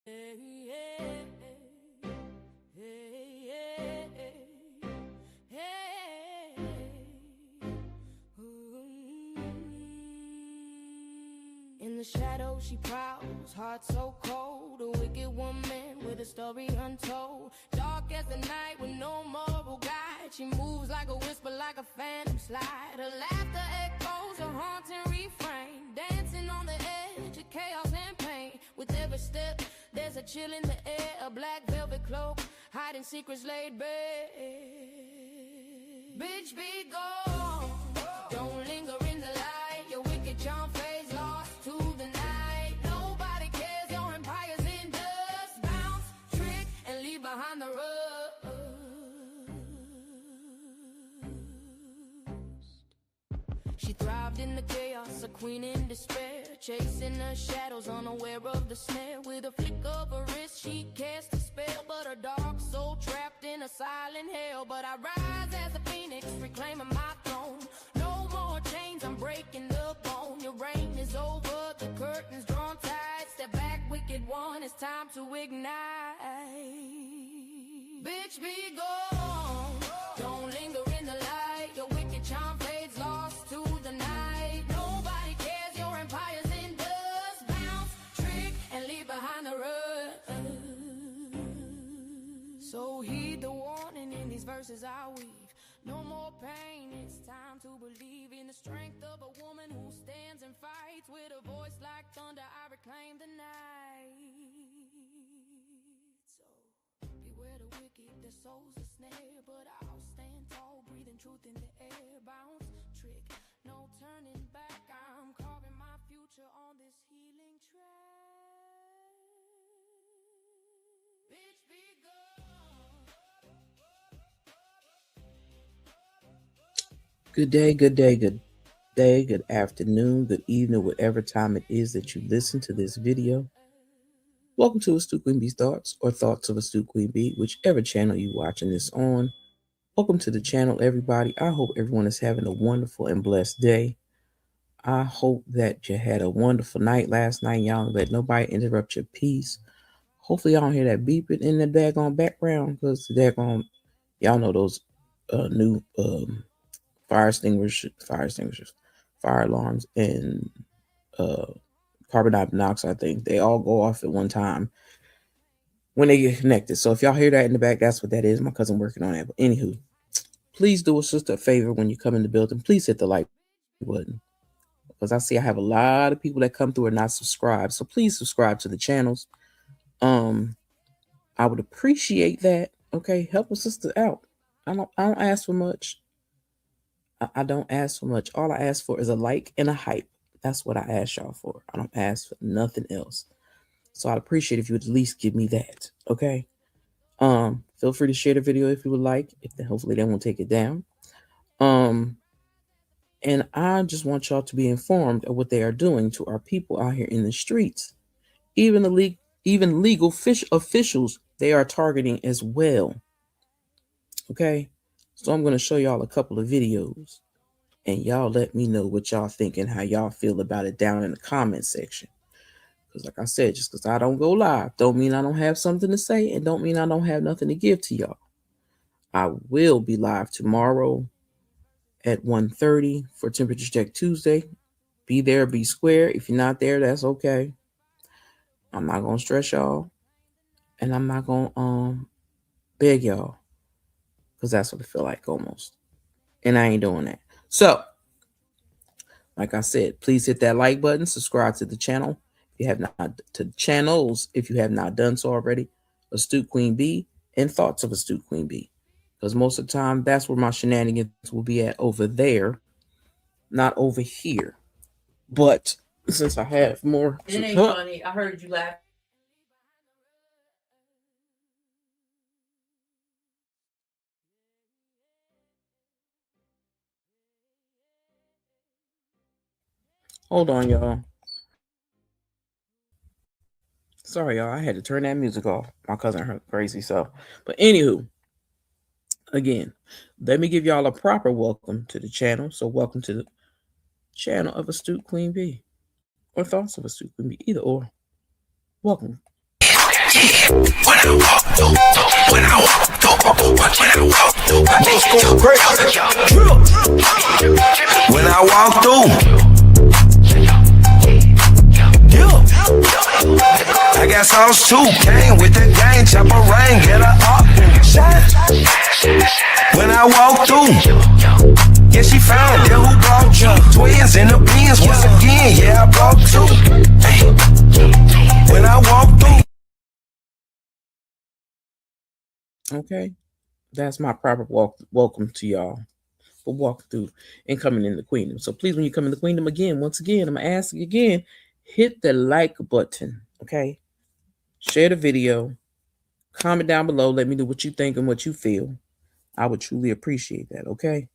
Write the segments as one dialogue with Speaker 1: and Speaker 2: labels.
Speaker 1: In the shadows she prowls, heart so cold, a wicked woman with a story untold. Dark as the night with no moral guide, she moves like a whisper, like a phantom slide. Her laughter echoes a haunting refrain, dancing on the edge of chaos and pain. With every step there's a chill in the air, a black velvet cloak hiding secrets laid bare. Bitch, be gone, don't linger in the light. Your wicked charm fades lost to the night. Nobody cares, your empire's in dust. Bounce, trick, and leave behind the rust. She thrived in the chaos, a queen in despair, chasing her shadows, unaware of the snare. With a flick of her wrist, she cast a spell, but her dark soul trapped in a silent hell. But I rise as a phoenix, reclaiming my throne. No more chains, I'm breaking the bone. Your reign is over, the curtains drawn tight. Step back, wicked one, it's time to ignite. Bitch, be gone, don't linger in the light. Your wicked charm fades lost to the night. Nobody cares, your empire's in dust. Bounce, trick, and leave behind the rust. So heed the warning in these verses I weave. No more pain, it's time to believe in the strength of a woman who stands and fights. With a voice like thunder, I reclaim the night. So beware the wicked, their soul's a snare, but I'll stand tall, breathing truth in the air. Bounce, trick, no turning back. I'm carving my future on this healing track. Bitch, be gone.
Speaker 2: Good day, good day, good day, good afternoon, good evening, whatever time it is that you listen to this video. Welcome to Astute Queen Bee's Thoughts, or Thoughts of Astute Queen Bee, whichever channel you're watching this on. Welcome to the channel, everybody. I hope everyone is having a wonderful and blessed day. I hope that you had a wonderful night last night. Y'all let nobody interrupt your peace. Hopefully y'all don't hear that beeping in the daggone background, because the daggone, y'all know those new fire extinguishers, fire alarms, and carbon monoxide thing. They all go off at one time when they get connected. So if y'all hear that in the back, that's what that is. My cousin working on that. But anywho, please do a sister a favor when you come in the building. Please hit the like button, because I see I have a lot of people that come through and not subscribed. So please subscribe to the channels. I would appreciate that. Okay, help a sister out. I don't ask for much. I don't ask for much. All I ask for is a like and a hype. That's what I ask y'all for. I don't ask for nothing else. So I'd appreciate if you would at least give me that. Okay. Feel free to share the video if you would like. Hopefully they won't take it down. And I just want y'all to be informed of what they are doing to our people out here in the streets. Even legal officials, they are targeting as well. Okay. So I'm going to show y'all a couple of videos, and y'all let me know what y'all think and how y'all feel about it down in the comment section. Because like I said, just because I don't go live don't mean I don't have something to say, and don't mean I don't have nothing to give to y'all. I will be live tomorrow at 1:30 for Temperature Check Tuesday. Be there, be square. If you're not there, that's okay. I'm not going to stress y'all, and I'm not going to beg y'all, because that's what I feel like almost. And I ain't doing that. So, like I said, please hit that like button, subscribe to the channel. If you have not, to the channels, if you have not done so already, Astute Queen Bee and Thoughts of Astute Queen Bee. Because most of the time, that's where my shenanigans will be at, over there, not over here. But since I have more...
Speaker 3: It ain't funny. I heard you laugh.
Speaker 2: Hold on, y'all. Sorry, y'all. I had to turn that music off. My cousin heard crazy stuff. But anywho, again, let me give y'all a proper welcome to the channel. So welcome to the channel of Astute Queen Bee, or Thoughts of Astute Queen Bee, either or. Welcome.
Speaker 4: When I walk through, when I walk through, when I walk through, when I walk through, I got sauce too, came with the gang, chopper rain, get her up and shine. When I walk through, yeah, she found that who brought you. Twins in the beans once again, yeah, I brought two. Hey. When I walk through.
Speaker 2: Okay, that's my proper welcome to y'all for walking through and coming in the Queendom. So please, when you come in the Queendom again, once again, I'm gonna ask you again, hit the like button. Okay, share the video, comment down below, let me know what you think and what you feel. I would truly appreciate that. Okay,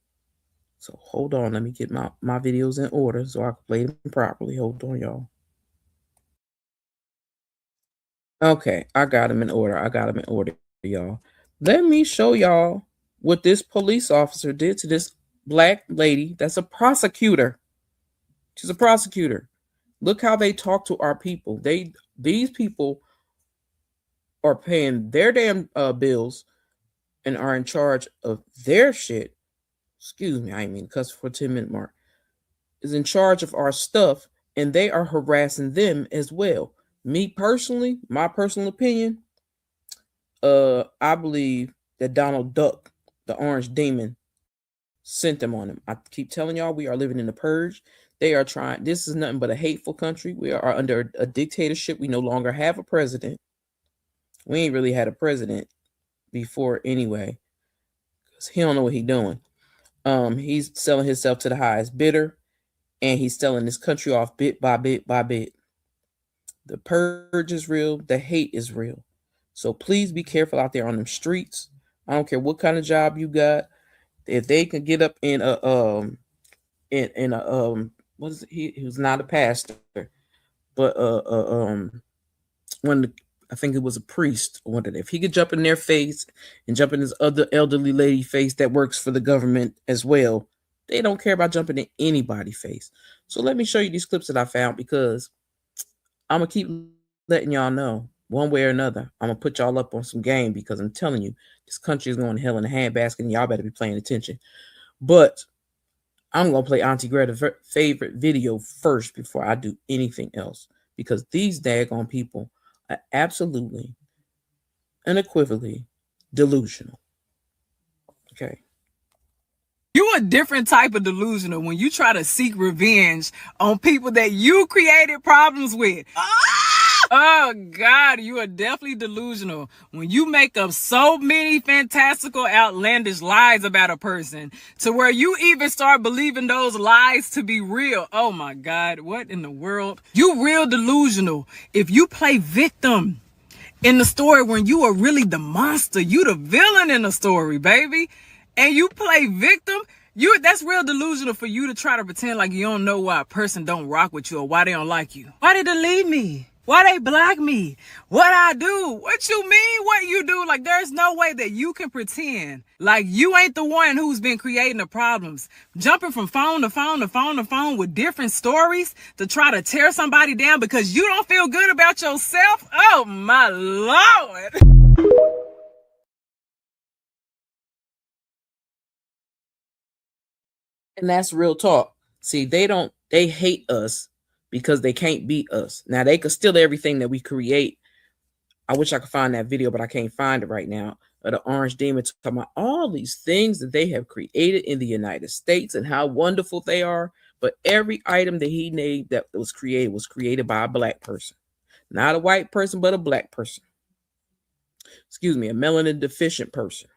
Speaker 2: so hold on, let me get my videos in order so I can play them properly. Hold on, y'all. Okay, I got them in order. Y'all, let me show y'all what this police officer did to this black lady that's a prosecutor. She's a prosecutor. Look how they talk to our people. These people are paying their damn bills and are in charge of their shit. Excuse me, I didn't mean to cuss for 10-minute mark. Is in charge of our stuff, and they are harassing them as well. Me personally, my personal opinion, I believe that Donald Duck, the orange demon, sent them on him. I keep telling y'all, we are living in the purge. They are trying. This is nothing but a hateful country. We are under a dictatorship. We no longer have a president. We ain't really had a president before anyway, because he don't know what he's doing. He's selling himself to the highest bidder, and he's selling this country off bit by bit by bit. The purge is real. The hate is real. So please be careful out there on them streets. I don't care what kind of job you got. If they can get up in a what is it? He was not a pastor, but I think it was a priest. I wondered if he could jump in their face and jump in this other elderly lady face that works for the government as well. They don't care about jumping in anybody's face. So let me show you these clips that I found, because I'm gonna keep letting y'all know one way or another. I'm gonna put y'all up on some game, because I'm telling you, this country is going to hell in a handbasket, and y'all better be paying attention. But I'm gonna play Auntie Greta's favorite video first before I do anything else, because these daggone people are absolutely, unequivocally delusional. Okay.
Speaker 5: You a different type of delusional when you try to seek revenge on people that you created problems with. Oh God, you are definitely delusional when you make up so many fantastical, outlandish lies about a person to where you even start believing those lies to be real. Oh my God, what in the world? You real delusional if you play victim in the story when you are really the monster. You the villain in the story, baby. And you play victim, that's real delusional for you to try to pretend like you don't know why a person don't rock with you or why they don't like you. Why they delete me? Why they block me? What I do? What you mean what you do? Like, there's no way that you can pretend like you ain't the one who's been creating the problems. Jumping from phone to phone to phone to phone with different stories to try to tear somebody down because you don't feel good about yourself. Oh my Lord.
Speaker 2: And that's real talk. See, they hate us because they can't beat us. Now, they could steal everything that we create. I wish I could find that video, but I can't find it right now. The orange demon talking about all these things that they have created in the United States and how wonderful they are. But every item that he named that was created by a black person. Not a white person, but a black person. Excuse me, a melanin deficient person.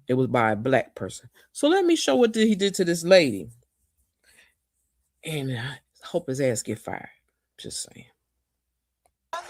Speaker 2: It was by a black person. So let me show what he did to this lady. And I hope his ass get fired. Just saying.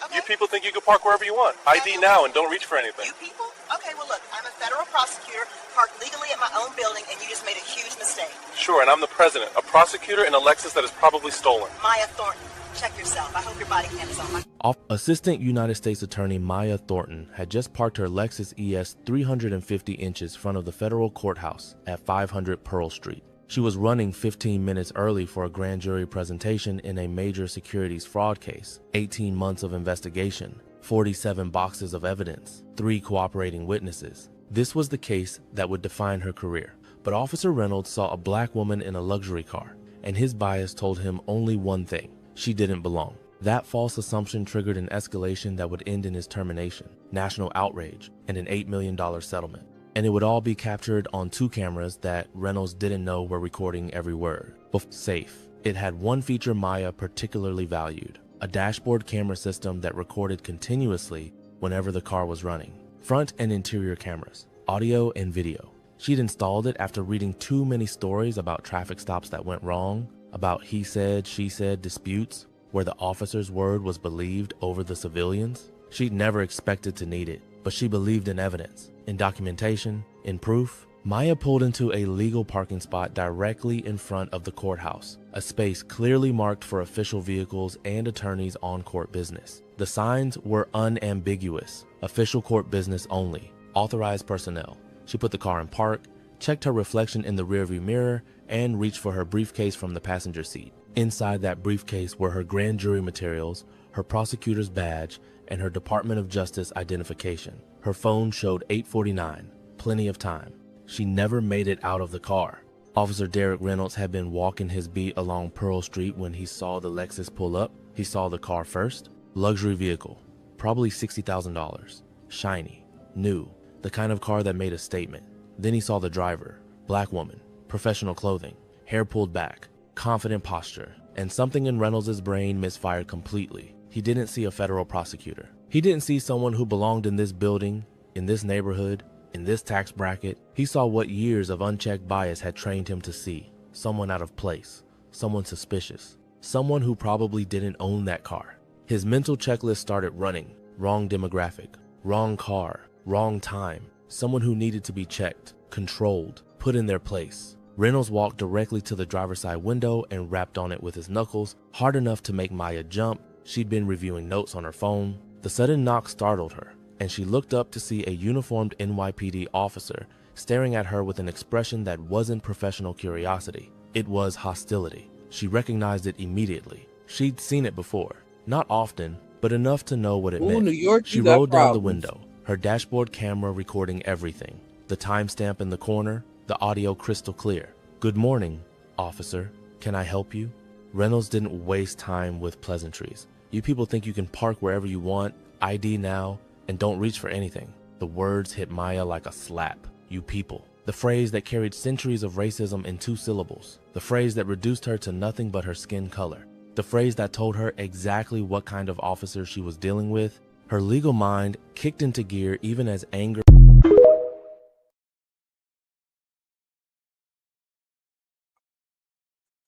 Speaker 6: Okay. You people think you can park wherever you want. ID now and don't reach for anything.
Speaker 7: You people? Okay, well look, I'm a federal prosecutor, parked legally at my own building, and you just made a huge mistake.
Speaker 6: Sure, and I'm the president, a prosecutor in a Lexus that is probably stolen.
Speaker 7: Maya Thornton, check yourself. I hope your body cam is on.
Speaker 8: Assistant United States Attorney Maya Thornton had just parked her Lexus ES 350 inches front of the federal courthouse at 500 Pearl Street. She was running 15 minutes early for a grand jury presentation in a major securities fraud case, 18 months of investigation, 47 boxes of evidence, 3 cooperating witnesses. This was the case that would define her career. But Officer Reynolds saw a black woman in a luxury car, and his bias told him only one thing: she didn't belong. That false assumption triggered an escalation that would end in his termination, national outrage, and an $8 million settlement. And it would all be captured on 2 cameras that Reynolds didn't know were recording every word. Safe. It had one feature Maya particularly valued: a dashboard camera system that recorded continuously whenever the car was running. Front and interior cameras, audio and video. She'd installed it after reading too many stories about traffic stops that went wrong, about he said, she said disputes where the officer's word was believed over the civilians. She'd never expected to need it, but she believed in evidence, in documentation, in proof. Maya pulled into a legal parking spot directly in front of the courthouse, a space clearly marked for official vehicles and attorneys on court business. The signs were unambiguous: official court business only, authorized personnel. She put the car in park, checked her reflection in the rearview mirror, and reached for her briefcase from the passenger seat. Inside that briefcase were her grand jury materials, her prosecutor's badge, and her Department of Justice identification. Her phone showed 8:49, plenty of time. She never made it out of the car. Officer Derek Reynolds had been walking his beat along Pearl Street when he saw the Lexus pull up. He saw the car first. Luxury vehicle, probably $60,000. Shiny, new, the kind of car that made a statement. Then he saw the driver, black woman, professional clothing, hair pulled back, confident posture, and something in Reynolds' brain misfired completely. He didn't see a federal prosecutor. He didn't see someone who belonged in this building, in this neighborhood, in this tax bracket. He saw what years of unchecked bias had trained him to see: someone out of place, someone suspicious, someone who probably didn't own that car. His mental checklist started running: wrong demographic, wrong car, wrong time, someone who needed to be checked, controlled, put in their place. Reynolds walked directly to the driver's side window and rapped on it with his knuckles, hard enough to make Maya jump. She'd been reviewing notes on her phone. The sudden knock startled her, and she looked up to see a uniformed NYPD officer staring at her with an expression that wasn't professional curiosity. It was hostility. She recognized it immediately. She'd seen it before. Not often, but enough to know what it meant.
Speaker 2: New York,
Speaker 8: she rolled down the window, her dashboard camera recording everything. The timestamp in the corner, the audio crystal clear. "Good morning, officer. Can I help you?" Reynolds didn't waste time with pleasantries. You people think you can park wherever you want, ID now, and don't reach for anything. The words hit Maya like a slap. You people. The phrase that carried centuries of racism in 2 syllables. The phrase that reduced her to nothing but her skin color. The phrase that told her exactly what kind of officer she was dealing with. Her legal mind kicked into gear even as anger.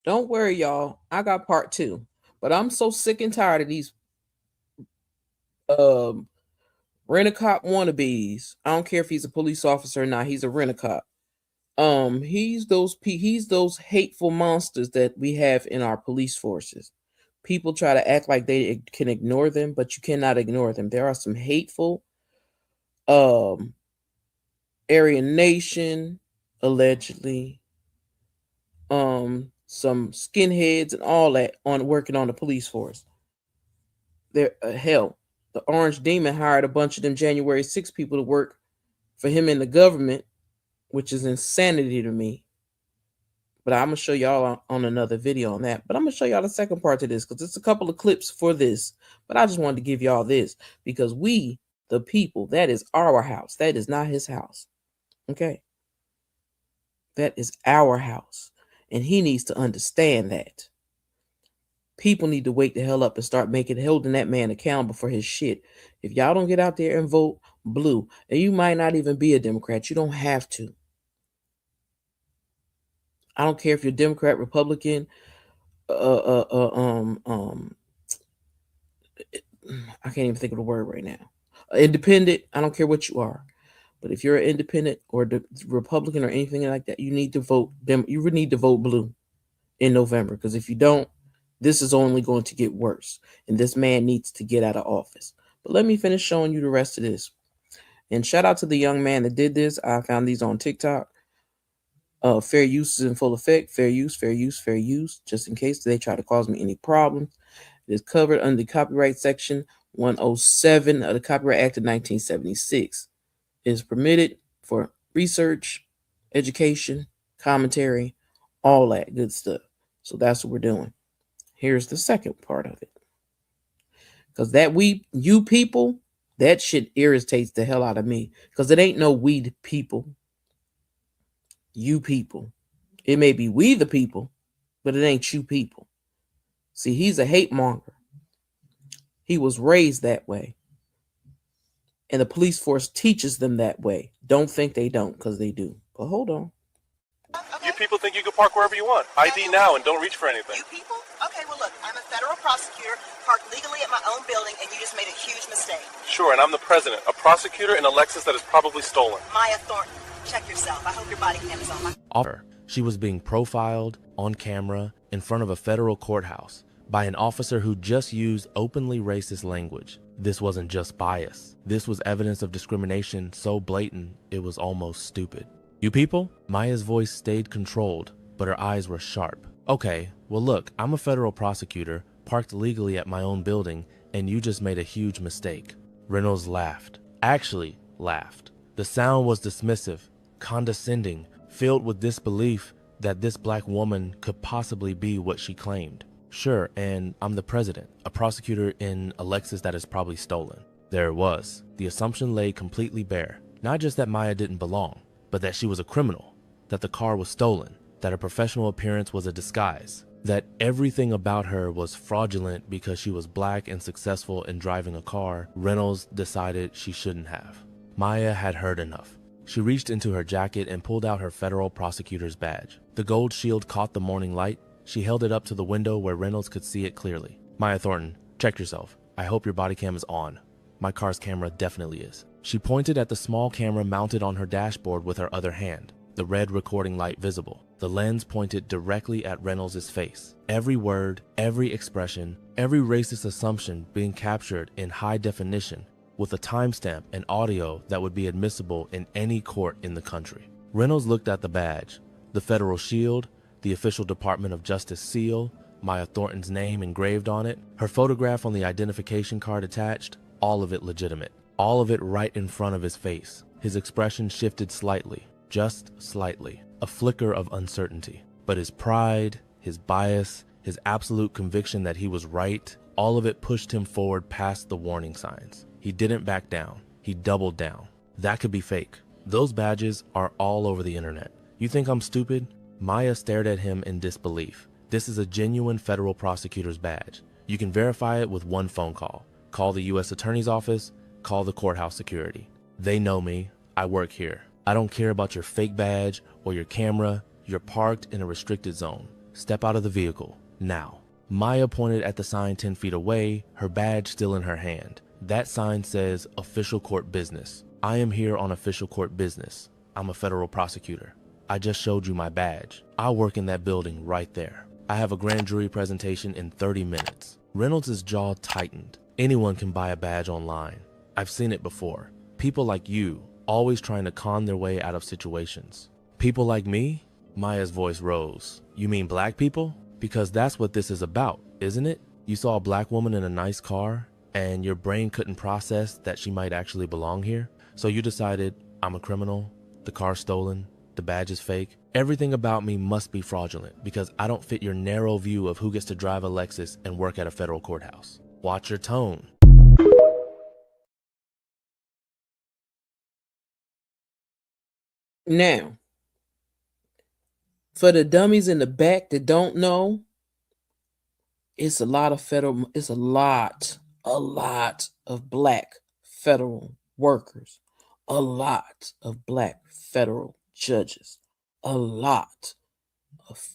Speaker 2: Don't worry, y'all. I got part 2. But I'm so sick and tired of these rent-a-cop wannabes. I don't care if he's a police officer or not. He's a rent-a-cop. He's those hateful monsters that we have in our police forces. People try to act like they can ignore them, but you cannot ignore them. There are some hateful Aryan Nation, allegedly, some skinheads and all that working on the police force. There, hell, the Orange Demon hired a bunch of them January 6 people to work for him in the government, which is insanity to me. But I'm gonna show y'all on another video on that. But I'm gonna show y'all the second part to this because it's a couple of clips for this. But I just wanted to give y'all this because we, the people, that is our house. That is not his house. Okay, that is our house. And he needs to understand that. People need to wake the hell up and start holding that man accountable for his shit. If y'all don't get out there and vote blue, and you might not even be a Democrat, you don't have to. I don't care if you're Democrat, Republican, I can't even think of the word right now. Independent, I don't care what you are. But if you're an independent or the Republican or anything like that, you need to vote them. You need to vote blue in November, because if you don't, this is only going to get worse. And this man needs to get out of office. But let me finish showing you the rest of this. And shout out to the young man that did this. I found these on TikTok. Fair use is in full effect. Fair use, fair use, fair use. Just in case they try to cause me any problems. It is covered under the copyright section 107 of the Copyright Act of 1976. It is permitted for research, education, commentary, all that good stuff. So that's what we're doing. Here's the second part of it. Because you people, that shit irritates the hell out of me. Because it ain't no we the people. You people. It may be we the people, but it ain't you people. See, he's a hate monger. He was raised that way. And the police force teaches them that way. Don't think they don't, because they do. But hold on.
Speaker 7: Okay.
Speaker 6: You people think you can park wherever you want. ID now and don't reach for anything.
Speaker 7: You people? Okay, well look, I'm a federal prosecutor, parked legally at my own building, and you just made a huge mistake.
Speaker 6: Sure, and I'm the president, a prosecutor in a Lexus that is probably stolen.
Speaker 7: Maya Thornton, check yourself. I hope your body cam is on.
Speaker 8: Officer. She was being profiled on camera in front of a federal courthouse by an officer who just used openly racist language. This wasn't just bias. This was evidence of discrimination so blatant it was almost stupid. You people? Maya's voice stayed controlled, but her eyes were sharp. Okay, well look, I'm a federal prosecutor, parked legally at my own building, and you just made a huge mistake. Reynolds laughed. Actually laughed. The sound was dismissive, condescending, filled with disbelief that this black woman could possibly be what she claimed. Sure, and I'm the president, a prosecutor in a Lexus that is probably stolen. There it was. The assumption lay completely bare. Not just that Maya didn't belong, but that she was a criminal, that the car was stolen, that her professional appearance was a disguise, that everything about her was fraudulent because she was black and successful in driving a car Reynolds decided she shouldn't have. Maya had heard enough. She reached into her jacket and pulled out her federal prosecutor's badge. The gold shield caught the morning light. She held it up to the window where Reynolds could see it clearly. Maya Thornton, check yourself. I hope your body cam is on. My car's camera definitely is. She pointed at the small camera mounted on her dashboard with her other hand, the red recording light visible. The lens pointed directly at Reynolds' face. Every word, every expression, every racist assumption being captured in high definition with a timestamp and audio that would be admissible in any court in the country. Reynolds looked at the badge, the federal shield, the official Department of Justice seal, Maya Thornton's name engraved on it, her photograph on the identification card attached, all of it legitimate. All of it right in front of his face. His expression shifted slightly, just slightly, a flicker of uncertainty. But his pride, his bias, his absolute conviction that he was right, all of it pushed him forward past the warning signs. He didn't back down. He doubled down. That could be fake. Those badges are all over the internet. You think I'm stupid? Maya stared at him in disbelief. This is a genuine federal prosecutor's badge. You can verify it with one phone call. Call the U.S. Attorney's Office, call the courthouse security. They know me. I work here. I don't care about your fake badge or your camera. You're parked in a restricted zone. Step out of the vehicle, now. Maya pointed at the sign 10 feet away, her badge still in her hand. That sign says, official court business. I am here on official court business. I'm a federal prosecutor. I just showed you my badge. I work in that building right there. I have a grand jury presentation in 30 minutes. Reynolds' jaw tightened. Anyone can buy a badge online. I've seen it before. People like you, always trying to con their way out of situations. People like me? Maya's voice rose. You mean black people? Because that's what this is about, isn't it? You saw a black woman in a nice car, and your brain couldn't process that she might actually belong here. So you decided, I'm a criminal, the car's stolen, the badge is fake. Everything about me must be fraudulent because I don't fit your narrow view of who gets to drive a Lexus and work at a federal courthouse. Watch your tone.
Speaker 2: Now, for the dummies in the back that don't know, it's a lot of black federal workers, a lot of black federal judges, a lot of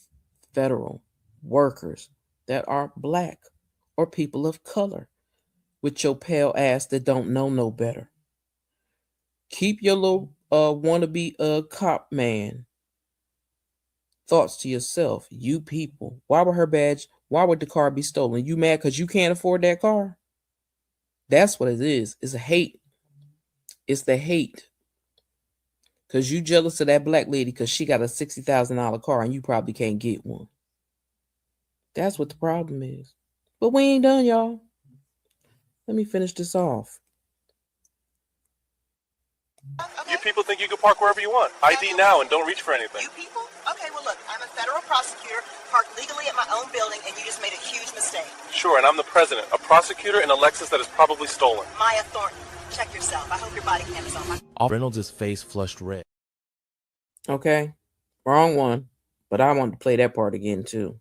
Speaker 2: federal workers that are black or people of color with your pale ass that don't know no better. Keep your little wannabe cop man thoughts to yourself. You people, why would the car be stolen? You mad because you can't afford that car? That's what it is. It's a hate. It's the hate. Because you jealous of that black lady because she got a $60,000 car and you probably can't get one. That's what the problem is. But we ain't done, y'all. Let me finish this off.
Speaker 7: Okay.
Speaker 6: You people think you can park wherever you want. ID now and don't reach for anything.
Speaker 7: You people? Okay, well look, I'm a federal prosecutor, parked legally at my own building, and you just made a huge mistake.
Speaker 6: Sure, and I'm the president, a prosecutor in a Lexus that is probably stolen.
Speaker 7: Maya Thornton, check yourself. I hope your body cam is on.
Speaker 8: Reynolds' face flushed red.
Speaker 2: Okay, wrong one. But I wanted to play that part again too.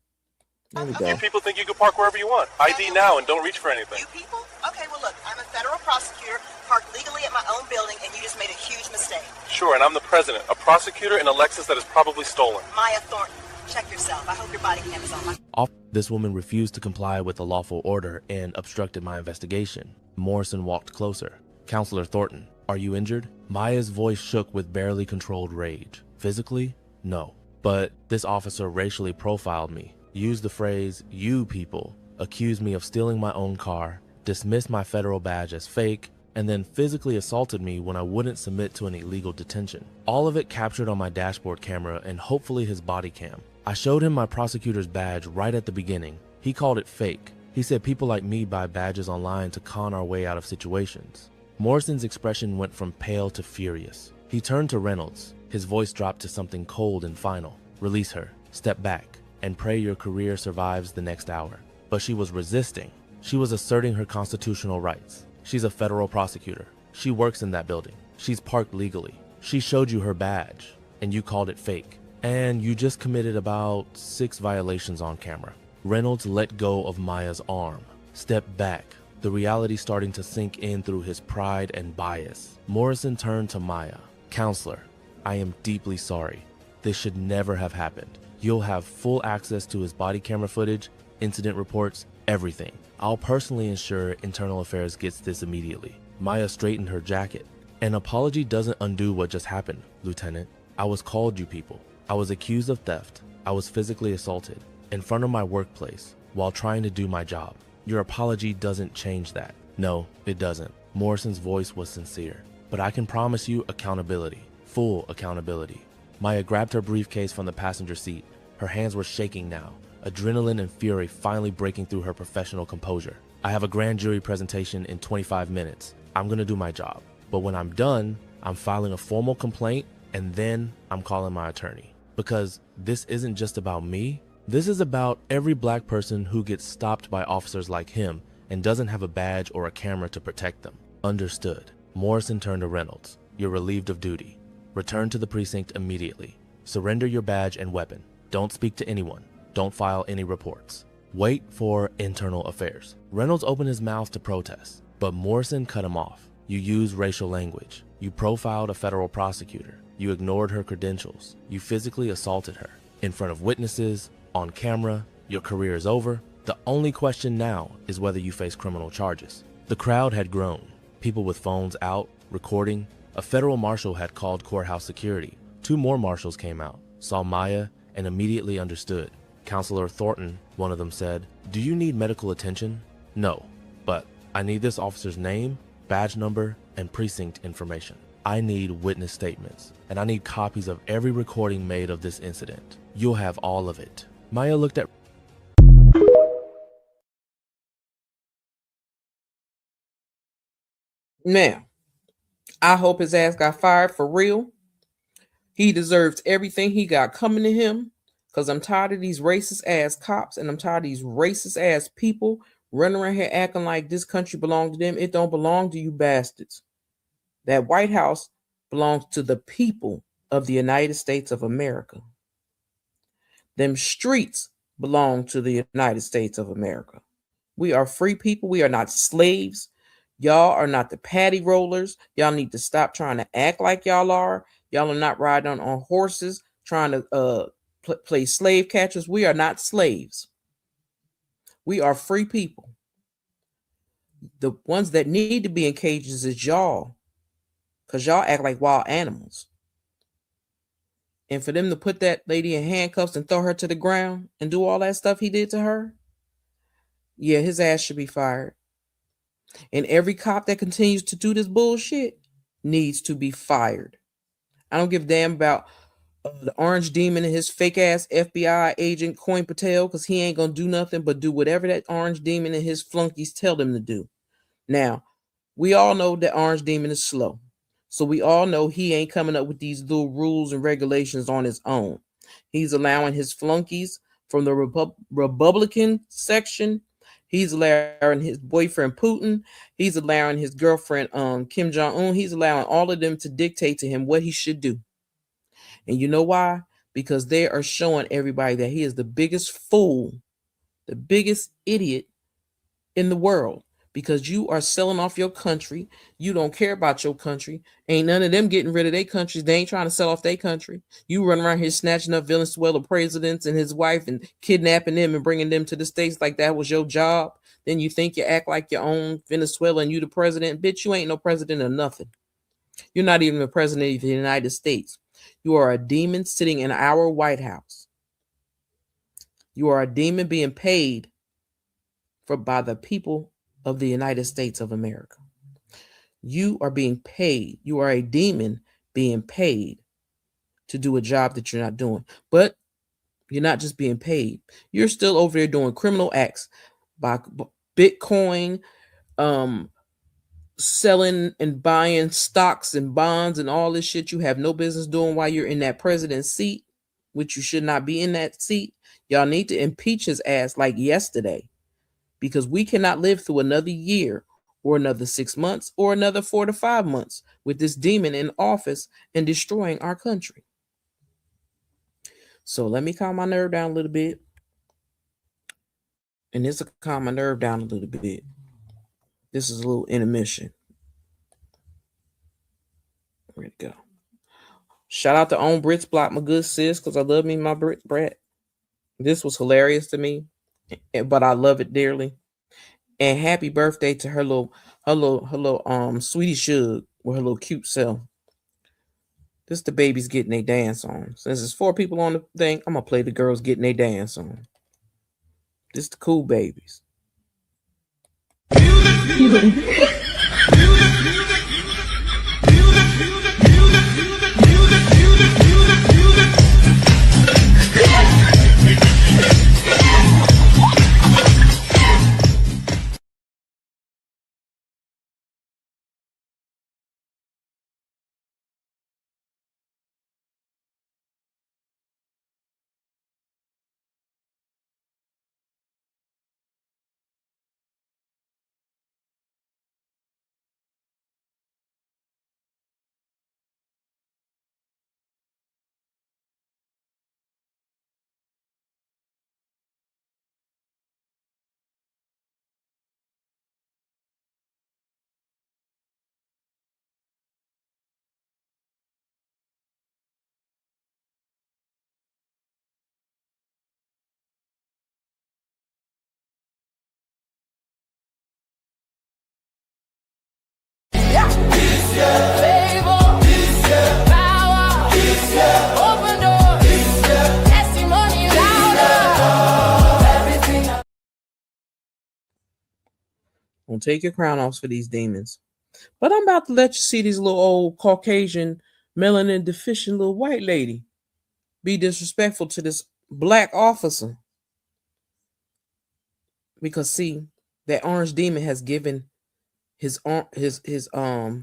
Speaker 2: There we go.
Speaker 6: You people think you can park wherever you want. ID now and don't reach for anything.
Speaker 7: You people? Okay, well look, I'm a federal prosecutor, parked legally at my own building, and you just made a huge mistake.
Speaker 6: Sure, and I'm the president, a prosecutor in a Lexus that is probably stolen.
Speaker 7: Maya Thornton, check yourself. I hope your body cam is on.
Speaker 8: This woman refused to comply with the lawful order and obstructed my investigation. Morrison walked closer. Counselor Thornton, are you injured? Maya's voice shook with barely controlled rage. Physically? No. But this officer racially profiled me, used the phrase, "you people," accused me of stealing my own car, dismissed my federal badge as fake, and then physically assaulted me when I wouldn't submit to an illegal detention. All of it captured on my dashboard camera and hopefully his body cam. I showed him my prosecutor's badge right at the beginning. He called it fake. He said people like me buy badges online to con our way out of situations. Morrison's expression went from pale to furious. He turned to Reynolds. His voice dropped to something cold and final. Release her, step back, and pray your career survives the next hour. But she was resisting. She was asserting her constitutional rights. She's a federal prosecutor. She works in that building. She's parked legally. She showed you her badge, and you called it fake. And you just committed about 6 violations on camera. Reynolds let go of Maya's arm. Stepped back, the reality starting to sink in through his pride and bias. Morrison turned to Maya. Counselor, I am deeply sorry. This should never have happened. You'll have full access to his body camera footage, incident reports, everything. I'll personally ensure Internal Affairs gets this immediately. Maya straightened her jacket. An apology doesn't undo what just happened, Lieutenant. I was called you people. I was accused of theft. I was physically assaulted in front of my workplace while trying to do my job. Your apology doesn't change that. No, it doesn't. Morrison's voice was sincere. But I can promise you accountability, full accountability. Maya grabbed her briefcase from the passenger seat. Her hands were shaking now, adrenaline and fury finally breaking through her professional composure. I have a grand jury presentation in 25 minutes. I'm gonna do my job. But when I'm done, I'm filing a formal complaint and then I'm calling my attorney. Because this isn't just about me. This is about every black person who gets stopped by officers like him and doesn't have a badge or a camera to protect them. Understood. Morrison turned to Reynolds. You're relieved of duty. Return to the precinct immediately. Surrender your badge and weapon. Don't speak to anyone. Don't file any reports. Wait for Internal Affairs. Reynolds opened his mouth to protest, but Morrison cut him off. You used racial language. You profiled a federal prosecutor. You ignored her credentials. You physically assaulted her. In front of witnesses, on camera, your career is over. The only question now is whether you face criminal charges. The crowd had grown. People with phones out, recording. A federal marshal had called courthouse security. 2 more marshals came out, saw Maya, and immediately understood. Counselor Thornton, one of them said, "Do you need medical attention?" "No, but I need this officer's name, badge number, and precinct information. I need witness statements, and I need copies of every recording made of this incident. You'll have all of it." Maya looked at
Speaker 2: Now, I hope his ass got fired for real. He deserves everything he got coming to him, because I'm tired of these racist ass cops and I'm tired of these racist ass people running around here acting like this country belongs to them. It don't belong to you bastards. That White House belongs to the people of the United States of America. Them streets belong to the United States of America. We are free people. We are not slaves. Y'all are not the patty rollers. Y'all need to stop trying to act like y'all are. Y'all are not riding on horses trying to play slave catchers. We are not slaves. We are free people. The ones that need to be in cages is y'all, because y'all act like wild animals. And for them to put that lady in handcuffs and throw her to the ground and do all that stuff he did to her, yeah, his ass should be fired. And every cop that continues to do this bullshit needs to be fired. I don't give a damn about the orange demon and his fake ass FBI agent Coin Patel, because he ain't gonna do nothing but do whatever that orange demon and his flunkies tell them to do. Now, we all know that Orange Demon is slow. So we all know he ain't coming up with these little rules and regulations on his own. He's allowing his flunkies from the Republican section. He's allowing his boyfriend Putin. He's allowing his girlfriend Kim Jong-un. He's allowing all of them to dictate to him what he should do. And you know why? Because they are showing everybody that he is the biggest fool, the biggest idiot in the world. Because you are selling off your country. You don't care about your country. Ain't none of them getting rid of their countries. They ain't trying to sell off their country. You run around here snatching up Venezuela presidents and his wife and kidnapping them and bringing them to the States like that was your job. Then you think you act like your own Venezuela and you the president. Bitch, you ain't no president of nothing. You're not even the president of the United States. You are a demon sitting in our White House. You are a demon being paid by the people of the United States of America. You are being paid. You are a demon being paid to do a job that you're not doing. But you're not just being paid. You're still over there doing criminal acts by Bitcoin, selling and buying stocks and bonds and all this shit you have no business doing while you're in that president's seat, which you should not be in that seat. Y'all need to impeach his ass like yesterday. Because we cannot live through another year or another 6 months or another 4 to 5 months with this demon in office and destroying our country. So let me calm my nerve down a little bit. And this will calm my nerve down a little bit. This is a little intermission. Where'd it go? Shout out to ONBRITTSBLOCK, my good sis, because I love me my Brat. This was hilarious to me, but I love it dearly. And happy birthday to her little sweetie Shug with her little cute self. This the babies getting their dance on. Since there's 4 people on the thing, I'm gonna play the girls getting their dance on. This the cool babies. Don't take your crown off for these demons. But I'm about to let you see these little old Caucasian, melanin deficient little white lady be disrespectful to this black officer. Because see, that orange demon has given his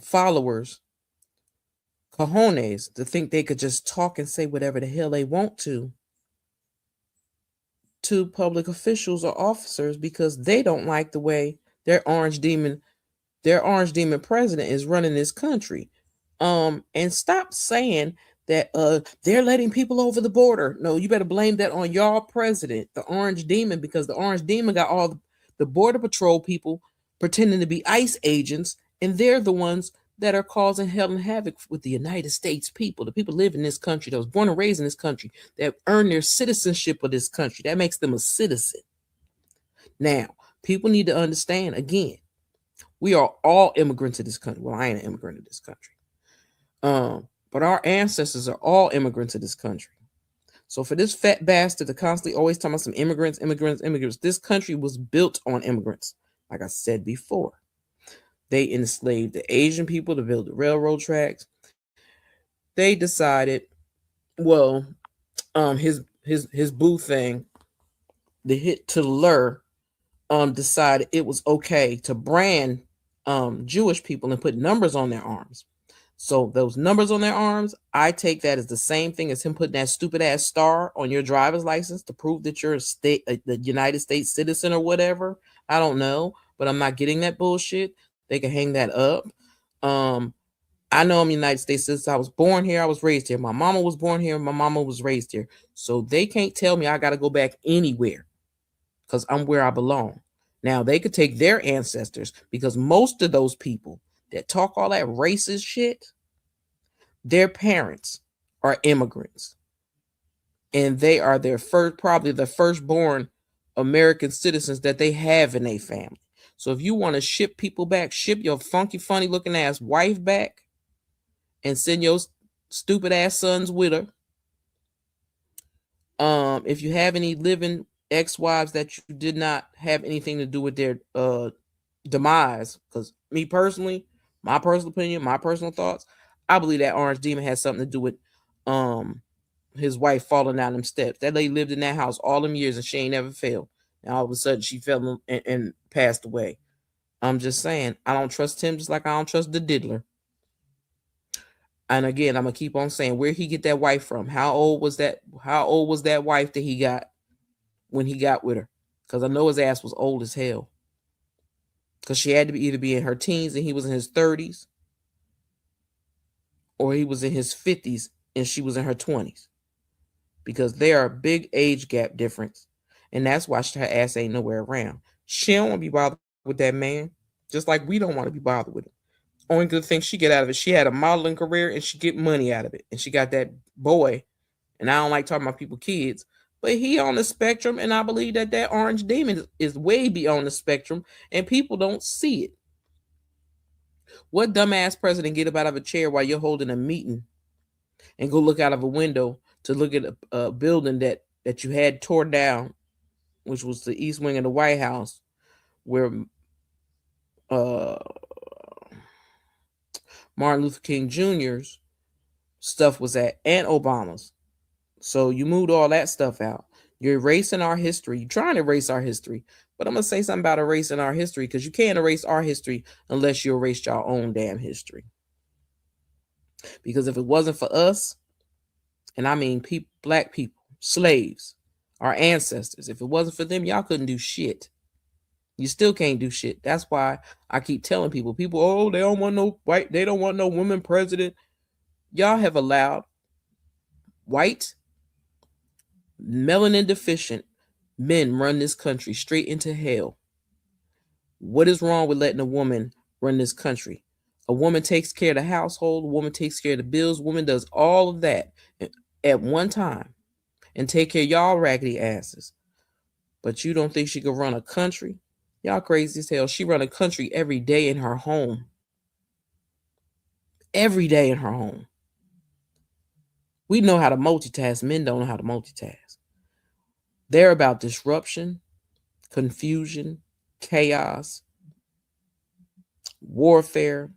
Speaker 2: followers cojones to think they could just talk and say whatever the hell they want to public officials or officers because they don't like the way their orange demon president is running this country. And stop saying that they're letting people over the border. No, you better blame that on y'all president, the orange demon, because the orange demon got all the border patrol people pretending to be ICE agents, and they're the ones that are causing hell and havoc with the United States people, the people live in this country, that was born and raised in this country, that earn their citizenship of this country. That makes them a citizen. Now, people need to understand, again, we are all immigrants to this country. Well, I ain't an immigrant to this country. But our ancestors are all immigrants to this country. So for this fat bastard to constantly always talk about some immigrants, this country was built on immigrants. Like I said before, they enslaved the Asian people to build the railroad tracks. They decided, well, his boo thing, the Hitler, decided it was okay to brand Jewish people and put numbers on their arms. So those numbers on their arms, I take that as the same thing as him putting that stupid ass star on your driver's license to prove that you're the United States citizen or whatever. I don't know, but I'm not getting that bullshit. They can hang that up. I know I'm United States citizen. I was born here. I was raised here. My mama was born here. My mama was raised here. So they can't tell me I got to go back anywhere because I'm where I belong. Now, they could take their ancestors because most of those people that talk all that racist shit, their parents are immigrants. And they are probably the firstborn American citizens that they have in their family. So if you want to ship people back, ship your funky, funny looking ass wife back and send your stupid ass sons with her. If you have any living ex-wives that you did not have anything to do with their demise, because me personally, my personal opinion, my personal thoughts, I believe that Orange Demon has something to do with his wife falling down them steps. That lady lived in that house all them years and she ain't never failed. And all of a sudden she fell and passed away. I'm just saying, I don't trust him just like I don't trust the diddler. And again, I'm gonna keep on saying, where he get that wife from? How old was that wife that he got when he got with her? Because I know his ass was old as hell. Because she had to either be in her teens and he was in his 30s, or he was in his 50s and she was in her 20s. Because there are big age gap difference. And that's why her ass ain't nowhere around. She don't want to be bothered with that man. Just like we don't want to be bothered with him. Only good thing she get out of it, she had a modeling career and she get money out of it. And she got that boy. And I don't like talking about people kids, but he on the spectrum. And I believe that Orange Demon is way beyond the spectrum and people don't see it. What dumbass president get up out of a chair while you're holding a meeting and go look out of a window to look at a building that you had torn down, which was the east wing of the White House, where Martin Luther King Jr.'s stuff was at, and Obama's. So you moved all that stuff out. You're erasing our history. You're trying to erase our history. But I'm going to say something about erasing our history, because you can't erase our history unless you erase your own damn history. Because if it wasn't for us, and I mean black people, slaves, our ancestors, if it wasn't for them, y'all couldn't do shit. You still can't do shit. That's why I keep telling people, oh, they don't want no white, they don't want no woman president. Y'all have allowed white, melanin deficient men run this country straight into hell. What is wrong with letting a woman run this country? A woman takes care of the household, a woman takes care of the bills, a woman does all of that at one time and take care of y'all raggedy asses. But you don't think she could run a country? Y'all crazy as hell. She run a country every day in her home. Every day in her home. We know how to multitask. Men don't know how to multitask. They're about disruption, confusion, chaos, warfare.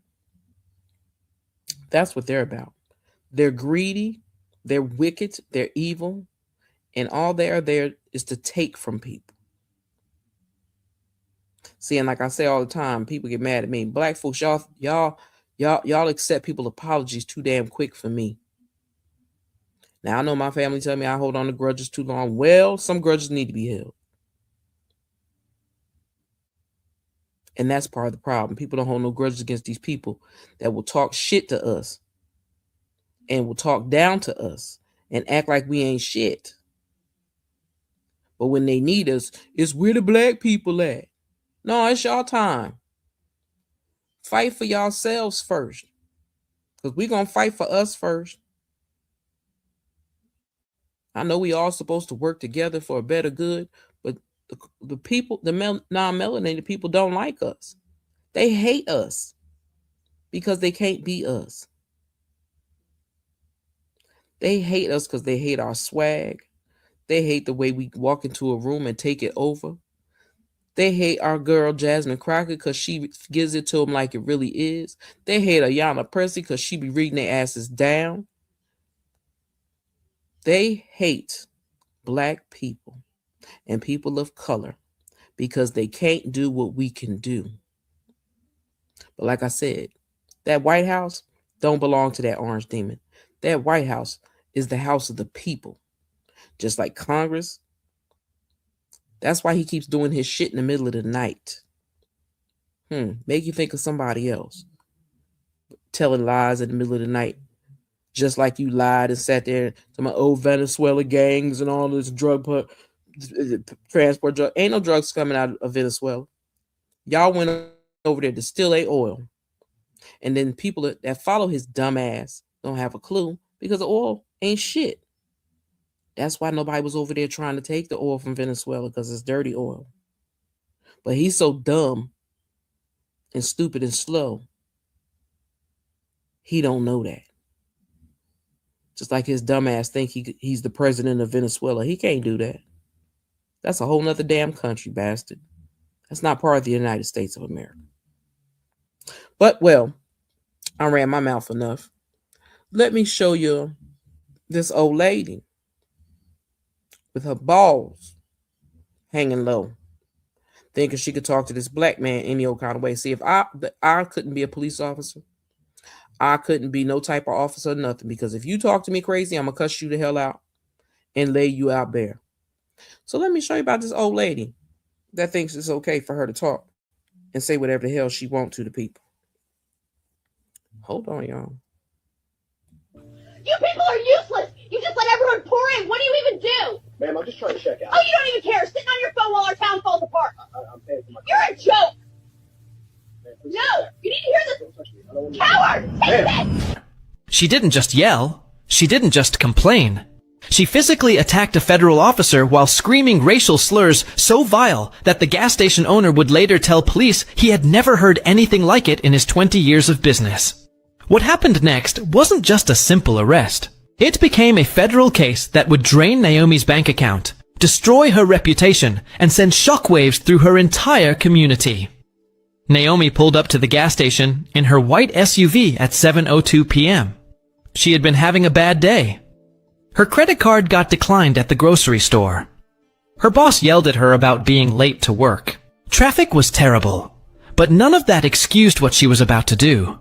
Speaker 2: That's what they're about. They're greedy, they're wicked, they're evil, and all they are there is to take from people. See, and like I say all the time, people get mad at me. Black folks, y'all accept people's apologies too damn quick for me. Now, I know my family tell me I hold on to grudges too long. Well, some grudges need to be held. And that's part of the problem. People don't hold no grudges against these people that will talk shit to us and will talk down to us and act like we ain't shit. But when they need us, it's where the black people at. No, it's y'all time. Fight for yourselves first. Because we're going to fight for us first. I know we all supposed to work together for a better good, but the people, the non-melanated people don't like us. They hate us because they can't be us. They hate us because they hate our swag. They hate the way we walk into a room and take it over. They hate our girl Jasmine Crockett because she gives it to them like it really is. They hate Ayanna Pressley because she be reading their asses down. They hate black people and people of color because they can't do what we can do. But like I said, that White House don't belong to that orange demon. That White House is the house of the people. Just like Congress. That's why he keeps doing his shit in the middle of the night. Make you think of somebody else. Telling lies in the middle of the night. Just like you lied and sat there to my old Venezuela gangs and all this transport drug. Ain't no drugs coming out of Venezuela. Y'all went over there to steal their oil. And then people that follow his dumb ass don't have a clue because the oil ain't shit. That's why nobody was over there trying to take the oil from Venezuela, because it's dirty oil. But he's so dumb and stupid and slow. He don't know that. Just like his dumb ass think he's the president of Venezuela. He can't do that. That's a whole nother damn country, bastard. That's not part of the United States of America. But, well, I ran my mouth enough. Let me show you this old lady with her balls hanging low, thinking she could talk to this black man any old kind of way. See, if I couldn't be a police officer, I couldn't be no type of officer or nothing, because if you talk to me crazy, I'm going to cuss you the hell out and lay you out bare. So let me show you about this old lady that thinks it's okay for her to talk and say whatever the hell she wants to the people. Hold on, y'all.
Speaker 9: You people are useless. You just let everyone pour in. What do you even do?
Speaker 10: Ma'am, I'm just trying to check out.
Speaker 9: Oh, you don't even care. Sitting on your phone while our town falls apart.
Speaker 10: I'm paying for my...
Speaker 9: You're a joke.
Speaker 10: Man,
Speaker 9: No, you need to hear this. Coward, take this.
Speaker 11: She didn't just yell. She didn't just complain. She physically attacked a federal officer while screaming racial slurs so vile that the gas station owner would later tell police he had never heard anything like it in his 20 years of business. What happened next wasn't just a simple arrest. It became a federal case that would drain Naomi's bank account, destroy her reputation, and send shockwaves through her entire community. Naomi pulled up to the gas station in her white SUV at 7:02 p.m. She had been having a bad day. Her credit card got declined at the grocery store. Her boss yelled at her about being late to work. Traffic was terrible, but none of that excused what she was about to do.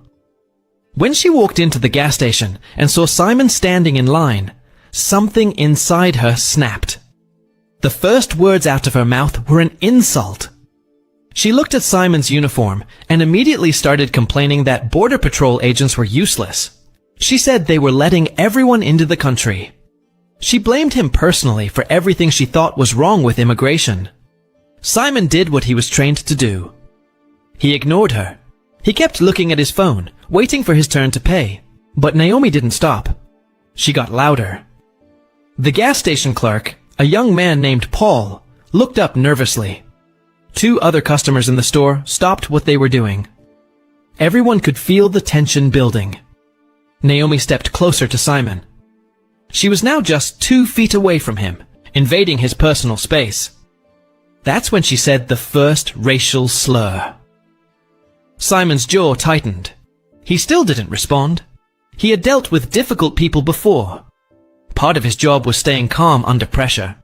Speaker 11: When she walked into the gas station and saw Simon standing in line, something inside her snapped. The first words out of her mouth were an insult. She looked at Simon's uniform and immediately started complaining that Border Patrol agents were useless. She said they were letting everyone into the country. She blamed him personally for everything she thought was wrong with immigration. Simon did what he was trained to do. He ignored her. He kept looking at his phone, waiting for his turn to pay. But Naomi didn't stop. She got louder. The gas station clerk, a young man named Paul, looked up nervously. Two other customers in the store stopped what they were doing. Everyone could feel the tension building. Naomi stepped closer to Simon. She was now just 2 feet away from him, invading his personal space. That's when she said the first racial slur. Simon's jaw tightened. He still didn't respond. He had dealt with difficult people before. Part of his job was staying calm under pressure.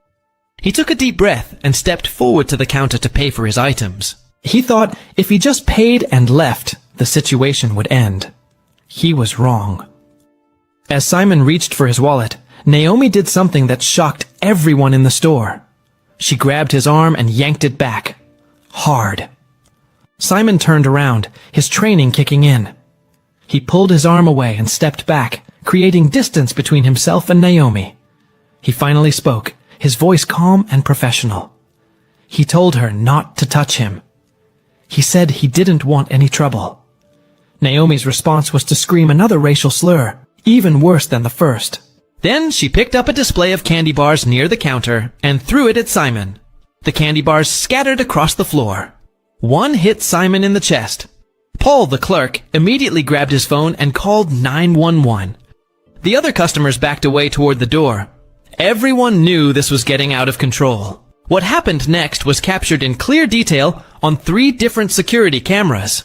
Speaker 11: He took a deep breath and stepped forward to the counter to pay for his items. He thought if he just paid and left, the situation would end. He was wrong. As Simon reached for his wallet, Naomi did something that shocked everyone in the store. She grabbed his arm and yanked it back. Hard. Simon turned around, his training kicking in. He pulled his arm away and stepped back, creating distance between himself and Naomi. He finally spoke, his voice calm and professional. He told her not to touch him. He said he didn't want any trouble. Naomi's response was to scream another racial slur, even worse than the first. Then she picked up a display of candy bars near the counter and threw it at Simon. The candy bars scattered across the floor. One hit Simon in the chest. Paul, the clerk, immediately grabbed his phone and called 911. The other customers backed away toward the door. Everyone knew this was getting out of control. What happened next was captured in clear detail on 3 different security cameras.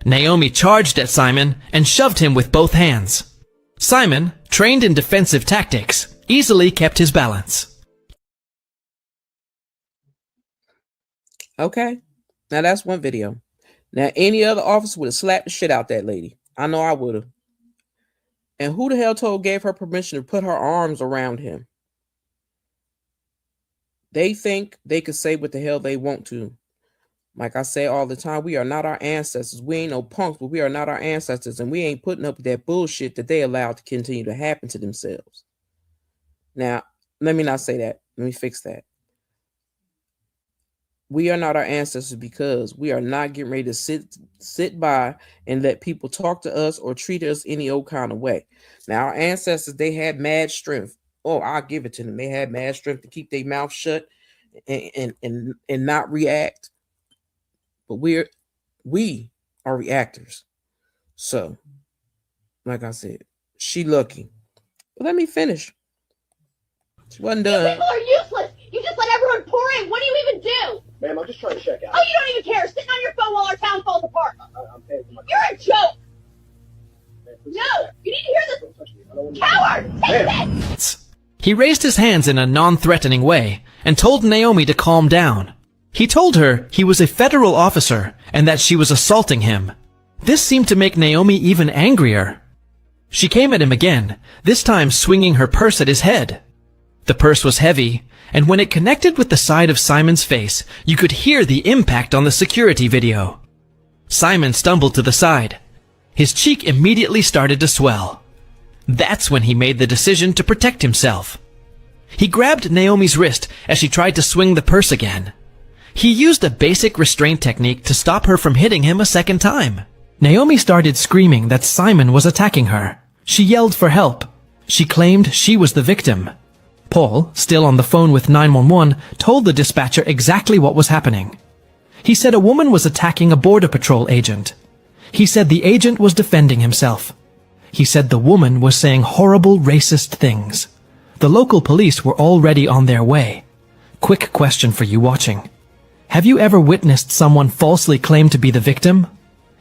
Speaker 11: Naomi charged at Simon and shoved him with both hands. Simon, trained in defensive tactics, easily kept his balance.
Speaker 2: Okay, now that's one video. Now, any other officer would have slapped the shit out that lady. I know I would have. And who the hell gave her permission to put her arms around him? They think they could say what the hell they want to. Like I say all the time, we are not our ancestors. We ain't no punks, but we are not our ancestors. And we ain't putting up with that bullshit that they allowed to continue to happen to themselves. Now, let me not say that. Let me fix that. We are not our ancestors because we are not getting ready to sit by and let people talk to us or treat us any old kind of way. Now, our ancestors, they had mad strength. Oh, I'll give it to them. They had mad strength to keep their mouth shut and not react. But we are reactors. So, like I said, she lucky. But let me finish. She wasn't done.
Speaker 9: You people are useless. You just let everyone pour in. What do you even do?
Speaker 10: Ma'am, I'm just trying to check out.
Speaker 9: Oh, you don't even care. Sitting on your phone while our town falls apart.
Speaker 10: I'm paying for my.
Speaker 9: You're a joke.
Speaker 10: Ma'am,
Speaker 9: No, you need to hear this. Coward! Take this!
Speaker 11: He raised his hands in a non-threatening way and told Naomi to calm down. He told her he was a federal officer and that she was assaulting him. This seemed to make Naomi even angrier. She came at him again, this time swinging her purse at his head. The purse was heavy, and when it connected with the side of Simon's face, you could hear the impact on the security video. Simon stumbled to the side. His cheek immediately started to swell. That's when he made the decision to protect himself. He grabbed Naomi's wrist as she tried to swing the purse again. He used a basic restraint technique to stop her from hitting him a second time. Naomi started screaming that Simon was attacking her. She yelled for help. She claimed she was the victim. Paul, still on the phone with 911, told the dispatcher exactly what was happening. He said a woman was attacking a border patrol agent. He said the agent was defending himself. He said the woman was saying horrible racist things. The local police were already on their way. Quick question for you watching. Have you ever witnessed someone falsely claim to be the victim?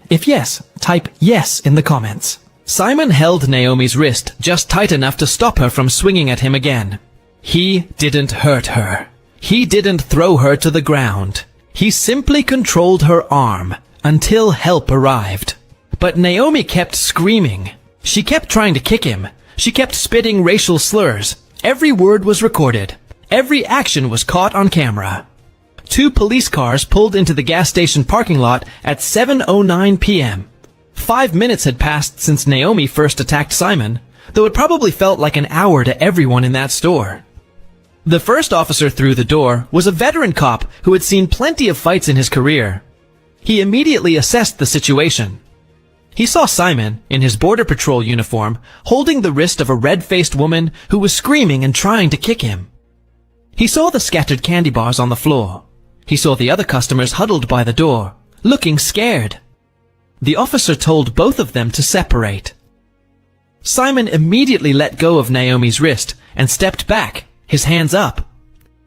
Speaker 11: If yes, type yes in the comments. Simon held Naomi's wrist just tight enough to stop her from swinging at him again. He didn't hurt her. He didn't throw her to the ground. He simply controlled her arm until help arrived. But Naomi kept screaming. She kept trying to kick him. She kept spitting racial slurs. Every word was recorded. Every action was caught on camera. 2 police cars pulled into the gas station parking lot at 7:09 p.m. 5 minutes had passed since Naomi first attacked Simon, though it probably felt like an hour to everyone in that store. The first officer through the door was a veteran cop who had seen plenty of fights in his career. He immediately assessed the situation. He saw Simon, in his border patrol uniform, holding the wrist of a red-faced woman who was screaming and trying to kick him. He saw the scattered candy bars on the floor. He saw the other customers huddled by the door, looking scared. The officer told both of them to separate. Simon immediately let go of Naomi's wrist and stepped back, his hands up.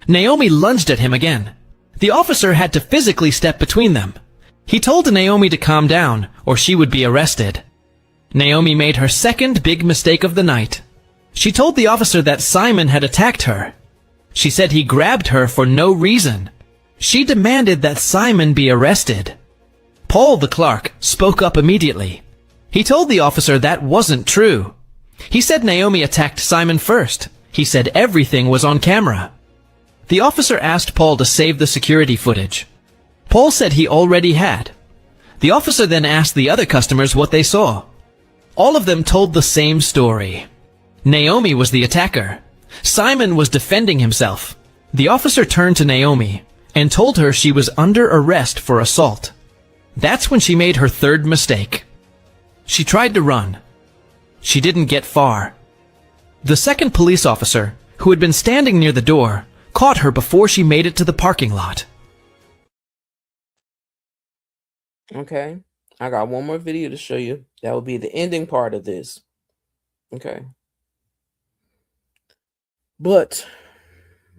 Speaker 11: Naomi lunged at him again. The officer had to physically step between them. He told Naomi to calm down, or she would be arrested. Naomi made her second big mistake of the night. She told the officer that Simon had attacked her. She said he grabbed her for no reason. She demanded that Simon be arrested. Paul, the clerk, spoke up immediately. He told the officer that wasn't true. He said Naomi attacked Simon first. He said everything was on camera. The officer asked Paul to save the security footage. Paul said he already had. The officer then asked the other customers what they saw. All of them told the same story. Naomi was the attacker. Simon was defending himself. The officer turned to Naomi and told her she was under arrest for assault. That's when she made her third mistake. She tried to run. She didn't get far. The second police officer, who had been standing near the door, caught her before she made it to the parking lot.
Speaker 2: Okay, I got one more video to show you. That will be the ending part of this. Okay. But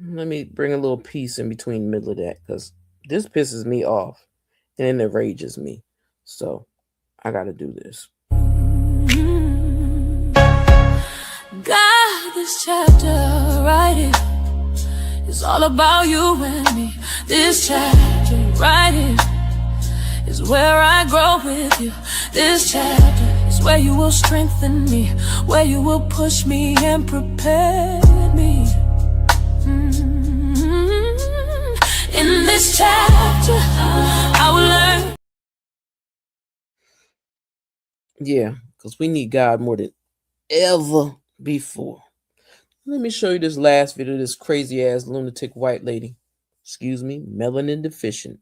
Speaker 2: let me bring a little piece in between the middle of that, because this pisses me off and it enrages me. So I got to do this.
Speaker 1: God, this chapter, write it. It's all about you and me. This chapter, write it. Is where I grow with you. This chapter is where you will strengthen me, where you will push me and prepare me. In this chapter, I will learn.
Speaker 2: Yeah, because we need God more than ever before. Let me show you this last video of this crazy ass lunatic white lady. Excuse me, melanin deficient.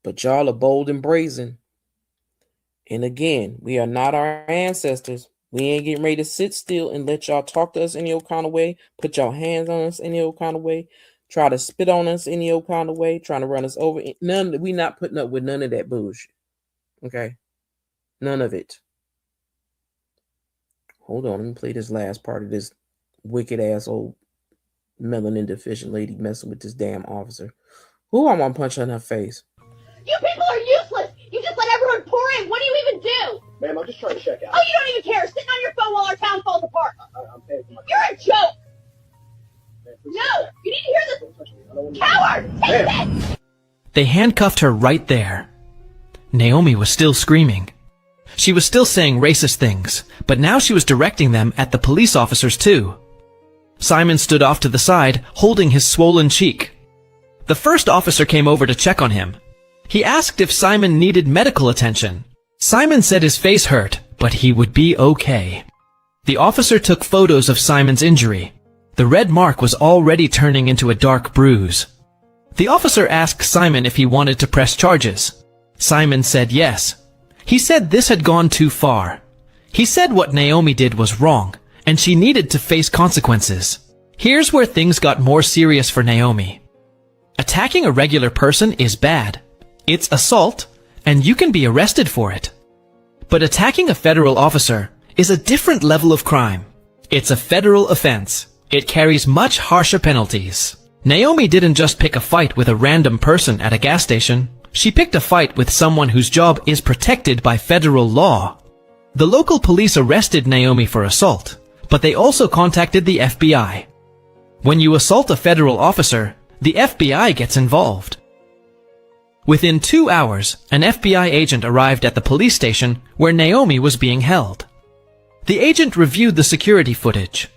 Speaker 2: But y'all are bold and brazen. And again, we are not our ancestors. We ain't getting ready to sit still and let y'all talk to us any old kind of way, put y'all hands on us any old kind of way, try to spit on us any old kind of way, trying to run us over. We not putting up with none of that bullshit. Okay? None of it. Hold on, let me play this last part of this wicked ass old melanin deficient lady messing with this damn officer. Who I want to punch her in her face?
Speaker 9: You people are useless! You just let everyone pour in! What do you even do?
Speaker 10: Ma'am, I'm just trying to check out.
Speaker 9: Oh, you don't even care! Sitting on your phone while our town falls apart!
Speaker 10: I'm paying for my...
Speaker 9: You're a joke!
Speaker 10: Ma'am, please
Speaker 9: No! You need to hear this!
Speaker 10: don't touch me. I don't want to...
Speaker 9: Coward! Take
Speaker 10: Ma'am.
Speaker 9: this!
Speaker 11: They handcuffed her right there. Naomi was still screaming. She was still saying racist things, but now she was directing them at the police officers too. Simon stood off to the side, holding his swollen cheek. The first officer came over to check on him. He asked if Simon needed medical attention. Simon said his face hurt, but he would be okay. The officer took photos of Simon's injury. The red mark was already turning into a dark bruise. The officer asked Simon if he wanted to press charges. Simon said yes. He said this had gone too far. He said what Naomi did was wrong, and she needed to face consequences. Here's where things got more serious for Naomi. Attacking a regular person is bad. It's assault, and you can be arrested for it. But attacking a federal officer is a different level of crime. It's a federal offense. It carries much harsher penalties. Naomi didn't just pick a fight with a random person at a gas station. She picked a fight with someone whose job is protected by federal law. The local police arrested Naomi for assault, but they also contacted the FBI. When you assault a federal officer, the FBI gets involved. Within 2 hours, an FBI agent arrived at the police station where Naomi was being held. The agent reviewed the security footage.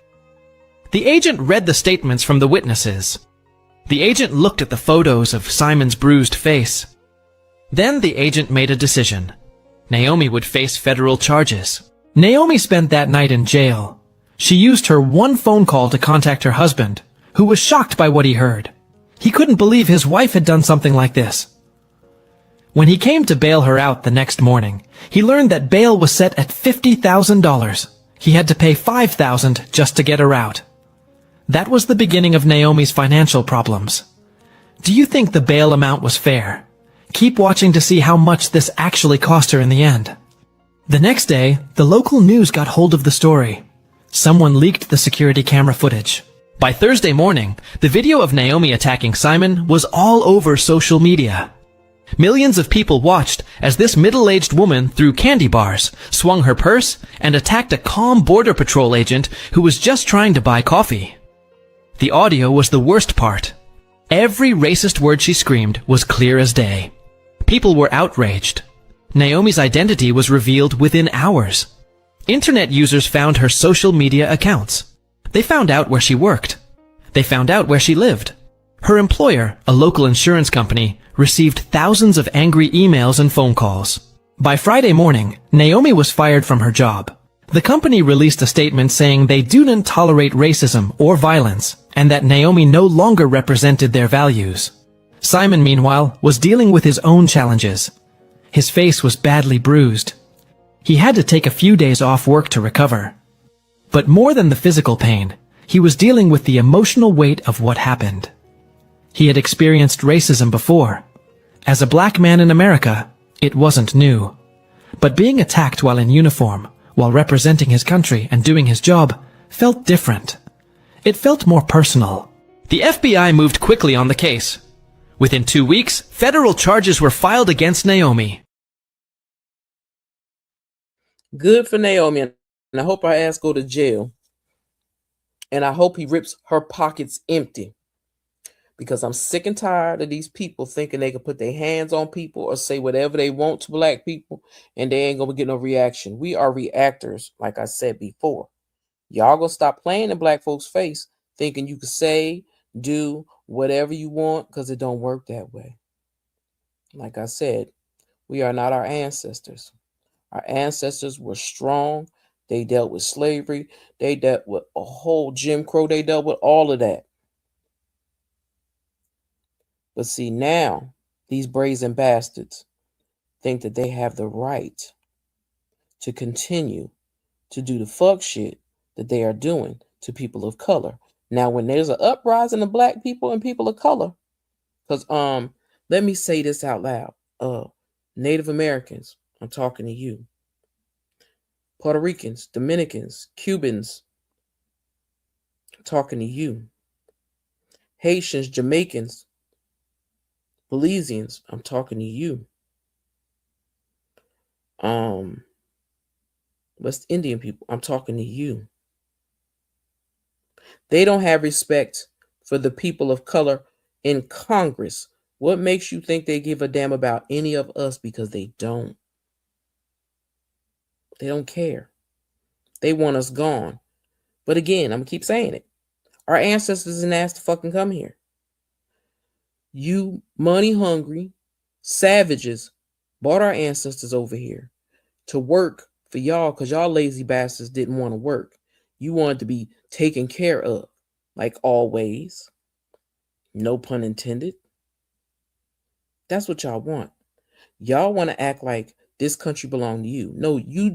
Speaker 11: The agent read the statements from the witnesses. The agent looked at the photos of Simon's bruised face. Then the agent made a decision. Naomi would face federal charges. Naomi spent that night in jail. She used her one phone call to contact her husband, who was shocked by what he heard. He couldn't believe his wife had done something like this. When he came to bail her out the next morning, he learned that bail was set at $50,000. He had to pay $5,000 just to get her out. That was the beginning of Naomi's financial problems. Do you think the bail amount was fair? Keep watching to see how much this actually cost her in the end. The next day, the local news got hold of the story. Someone leaked the security camera footage. By Thursday morning, the video of Naomi attacking Simon was all over social media. Millions of people watched as this middle-aged woman threw candy bars, swung her purse, and attacked a calm Border Patrol agent who was just trying to buy coffee. The audio was the worst part. Every racist word she screamed was clear as day. People were outraged. Naomi's identity was revealed within hours. Internet users found her social media accounts. They found out where she worked. They found out where she lived. Her employer, a local insurance company, received thousands of angry emails and phone calls. By Friday morning, Naomi was fired from her job. The company released a statement saying they do not tolerate racism or violence, and that Naomi no longer represented their values. Simon, meanwhile, was dealing with his own challenges. His face was badly bruised. He had to take a few days off work to recover. But more than the physical pain, he was dealing with the emotional weight of what happened. He had experienced racism before. As a black man in America, it wasn't new. But being attacked while in uniform, while representing his country and doing his job, felt different. It felt more personal. The FBI moved quickly on the case. Within 2 weeks, federal charges were filed against Naomi.
Speaker 2: Good for Naomi, and I hope her ass go to jail. And I hope he rips her pockets empty. because I'm sick and tired of these people thinking they can put their hands on people or say whatever they want to black people and they ain't gonna get no reaction. We are reactors, like I said before. Y'all gonna stop playing in black folks' face thinking you can say, do whatever you want, because it don't work that way. Like I said, we are not our ancestors. Our ancestors were strong. They dealt with slavery. They dealt with a whole Jim Crow. They dealt with all of that. But see, now these brazen bastards think that they have the right to continue to do the fuck shit that they are doing to people of color. Now, when there's an uprising of black people and people of color, because let me say this out loud. Native Americans, I'm talking to you. Puerto Ricans, Dominicans, Cubans, I'm talking to you. Haitians, Jamaicans, Belizeans, I'm talking to you. West Indian people, I'm talking to you. They don't have respect for the people of color in Congress. What makes you think they give a damn about any of us? Because they don't. They don't care. They want us gone. But again, I'm going to keep saying it. Our ancestors didn't ask to fucking come here. You money-hungry savages brought our ancestors over here to work for y'all because y'all lazy bastards didn't want to work. You wanted to be taken care of, like always. No pun intended. That's what y'all want. Y'all want to act like this country belonged to you. No, you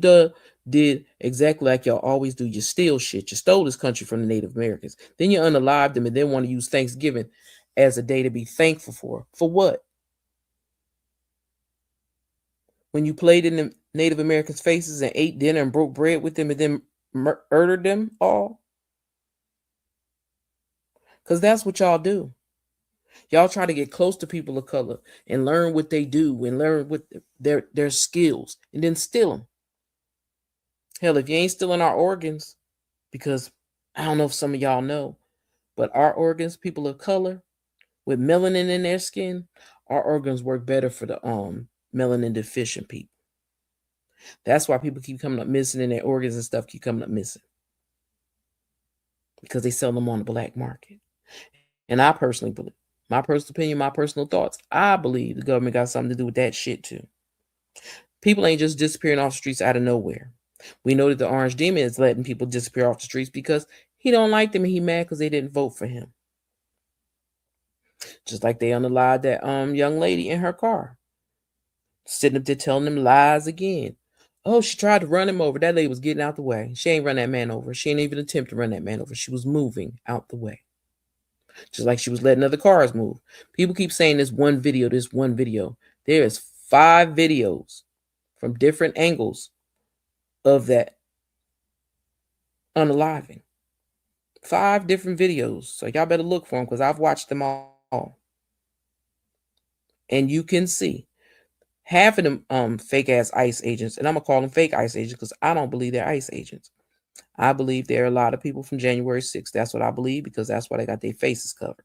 Speaker 2: did exactly like y'all always do. You steal shit. You stole this country from the Native Americans. Then you unalived them and then want to use Thanksgiving as a day to be thankful for. For what? When you played in the Native Americans' faces and ate dinner and broke bread with them and then murdered them all? Because that's what y'all do. Y'all try to get close to people of color and learn what they do and learn what their skills and then steal them. Hell, if you ain't stealing our organs, because I don't know if some of y'all know, but our organs, people of color with melanin in their skin, our organs work better for the melanin deficient people. That's why people keep coming up missing and their organs and stuff keep coming up missing. Because they sell them on the black market. And I personally believe, my personal opinion, my personal thoughts, I believe the government got something to do with that shit too. People ain't just disappearing off the streets out of nowhere. We know that the Orange Demon is letting people disappear off the streets because he don't like them and he mad because they didn't vote for him. Just like they unalived that young lady in her car. Sitting up there telling them lies again. Oh, she tried to run him over. That lady was getting out the way. She ain't run that man over. She ain't even attempt to run that man over. She was moving out the way. Just like she was letting other cars move. People keep saying this one video. There is 5 videos from different angles of that unaliving. 5 different videos. So y'all better look for them because I've watched them all. And you can see half of them fake ass ICE agents, and I'm gonna call them fake ICE agents because I don't believe they're ICE agents. I believe there are a lot of people from January 6th. That's what I believe because that's why they got their faces covered.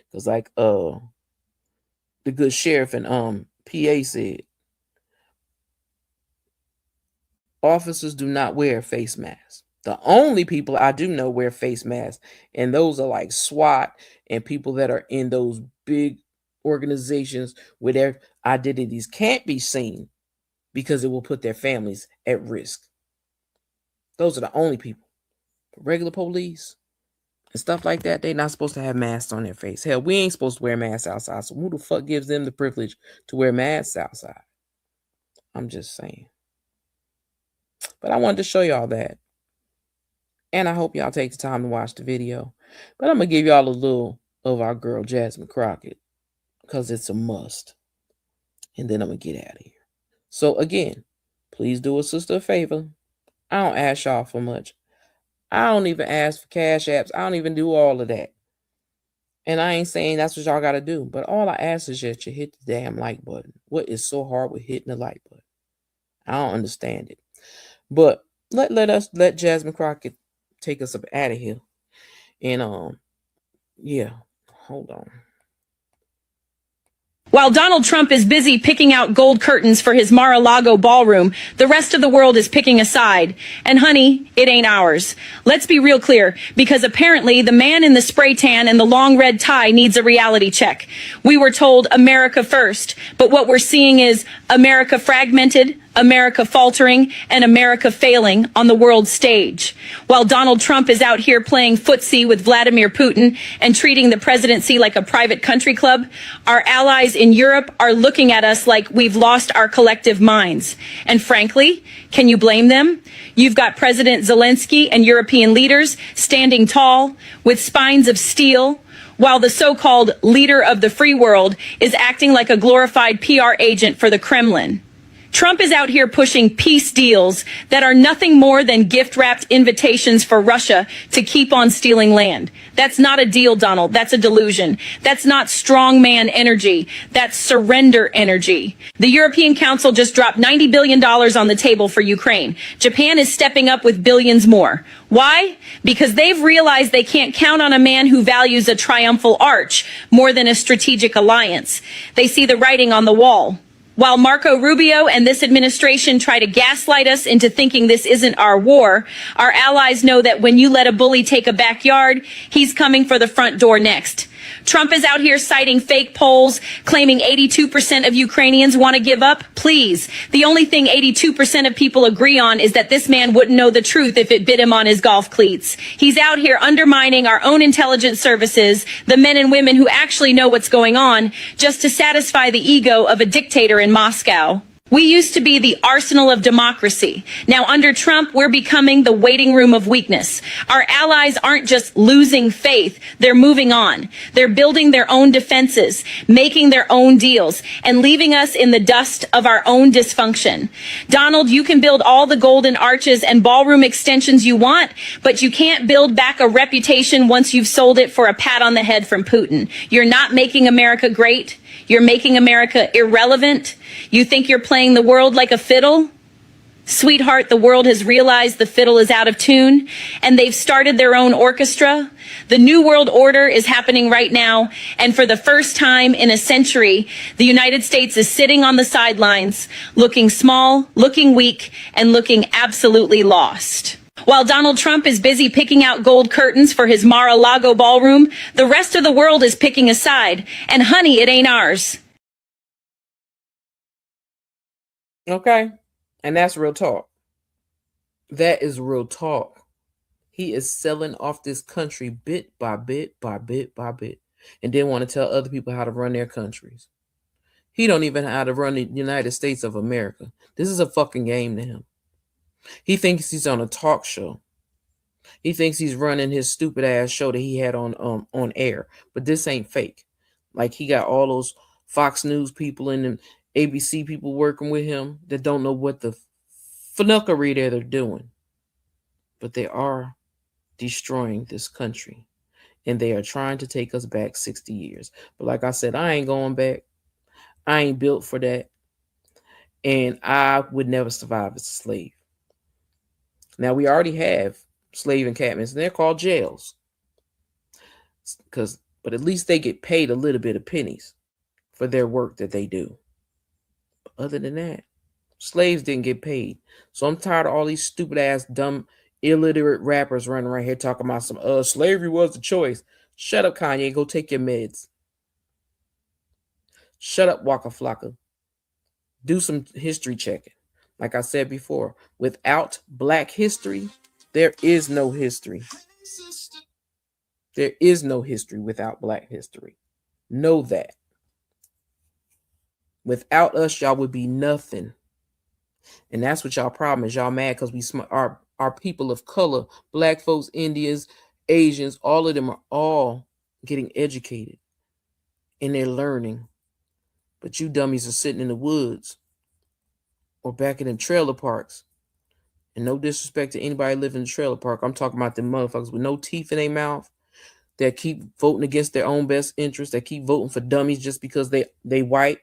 Speaker 2: Because like the good sheriff in PA said, officers do not wear face masks. The only people I do know wear face masks, and those are like SWAT and people that are in those big organizations where their identities can't be seen because it will put their families at risk. Those are the only people. Regular police and stuff like that, they're not supposed to have masks on their face. Hell, we ain't supposed to wear masks outside. So who the fuck gives them the privilege to wear masks outside? I'm just saying. But I wanted to show y'all that. And I hope y'all take the time to watch the video. But I'm going to give y'all a little of our girl Jasmine Crockett because it's a must. And then I'm going to get out of here. So again, please do a sister a favor. I don't ask y'all for much. I don't even ask for cash apps. I don't even do all of that. And I ain't saying that's what y'all got to do. But all I ask is that you hit the damn like button. What is so hard with hitting the like button? I don't understand it. But let Jasmine Crockett take us up out of here. And Yeah. Hold on.
Speaker 12: While Donald Trump is busy picking out gold curtains for his Mar-a-Lago ballroom, the rest of the world is picking a side. And honey, it ain't ours. Let's be real clear, because apparently the man in the spray tan and the long red tie needs a reality check. We were told America first, but what we're seeing is America fragmented, America faltering, and America failing on the world stage. While Donald Trump is out here playing footsie with Vladimir Putin and treating the presidency like a private country club, our allies in Europe are looking at us like we've lost our collective minds. And frankly, can you blame them? You've got President Zelensky and European leaders standing tall with spines of steel, while the so-called leader of the free world is acting like a glorified PR agent for the Kremlin. Trump is out here pushing peace deals that are nothing more than gift-wrapped invitations for Russia to keep on stealing land. That's not a deal, Donald. That's a delusion. That's not strongman energy. That's surrender energy. The European Council just dropped $90 billion on the table for Ukraine. Japan is stepping up with billions more. Why? Because they've realized they can't count on a man who values a triumphal arch more than a strategic alliance. They see the writing on the wall. While Marco Rubio and this administration try to gaslight us into thinking this isn't our war, our allies know that when you let a bully take a backyard, he's coming for the front door next. Trump is out here citing fake polls, claiming 82% of Ukrainians want to give up. Please. The only thing 82% of people agree on is that this man wouldn't know the truth if it bit him on his golf cleats. He's out here undermining our own intelligence services, the men and women who actually know what's going on, just to satisfy the ego of a dictator in Moscow. We used to be the arsenal of democracy. Now, under Trump, we're becoming the waiting room of weakness. Our allies aren't just losing faith. They're moving on. They're building their own defenses, making their own deals, and leaving us in the dust of our own dysfunction. Donald, you can build all the golden arches and ballroom extensions you want, but you can't build back a reputation once you've sold it for a pat on the head from Putin. You're not making America great. You're making America irrelevant. You think you're playing the world like a fiddle? Sweetheart, the world has realized the fiddle is out of tune, and they've started their own orchestra. The New World Order is happening right now, and for the first time in a century, the United States is sitting on the sidelines, looking small, looking weak, and looking absolutely lost. While Donald Trump is busy picking out gold curtains for his Mar-a-Lago ballroom, the rest of the world is picking a side. And honey, it ain't ours.
Speaker 2: Okay. And that's real talk. That is real talk. He is selling off this country bit by bit by bit by bit. And then want to tell other people how to run their countries. He don't even know how to run the United States of America. This is a fucking game to him. He thinks he's on a talk show. He thinks he's running his stupid ass show that he had on air. But this ain't fake. Like, he got all those Fox News people and ABC people working with him that don't know what the fuckery they're doing. But they are destroying this country. And they are trying to take us back 60 years. But like I said, I ain't going back. I ain't built for that. And I would never survive as a slave. Now, we already have slave encampments, and they're called jails. But at least they get paid a little bit of pennies for their work that they do. But other than that, slaves didn't get paid. So I'm tired of all these stupid ass, dumb, illiterate rappers running around here talking about some slavery was the choice. Shut up, Kanye. Go take your meds. Shut up, Waka Flocka. Do some history checking. Like I said before, without Black history, there is no history. There is no history without Black history. Know that. Without us, y'all would be nothing. And that's what y'all problem is. Y'all mad because our people of color, Black folks, Indians, Asians, all of them are all getting educated. And they're learning. But you dummies are sitting in the woods. Or back in them trailer parks. And no disrespect to anybody living in a trailer park. I'm talking about them motherfuckers with no teeth in their mouth that keep voting against their own best interests, that keep voting for dummies just because they white.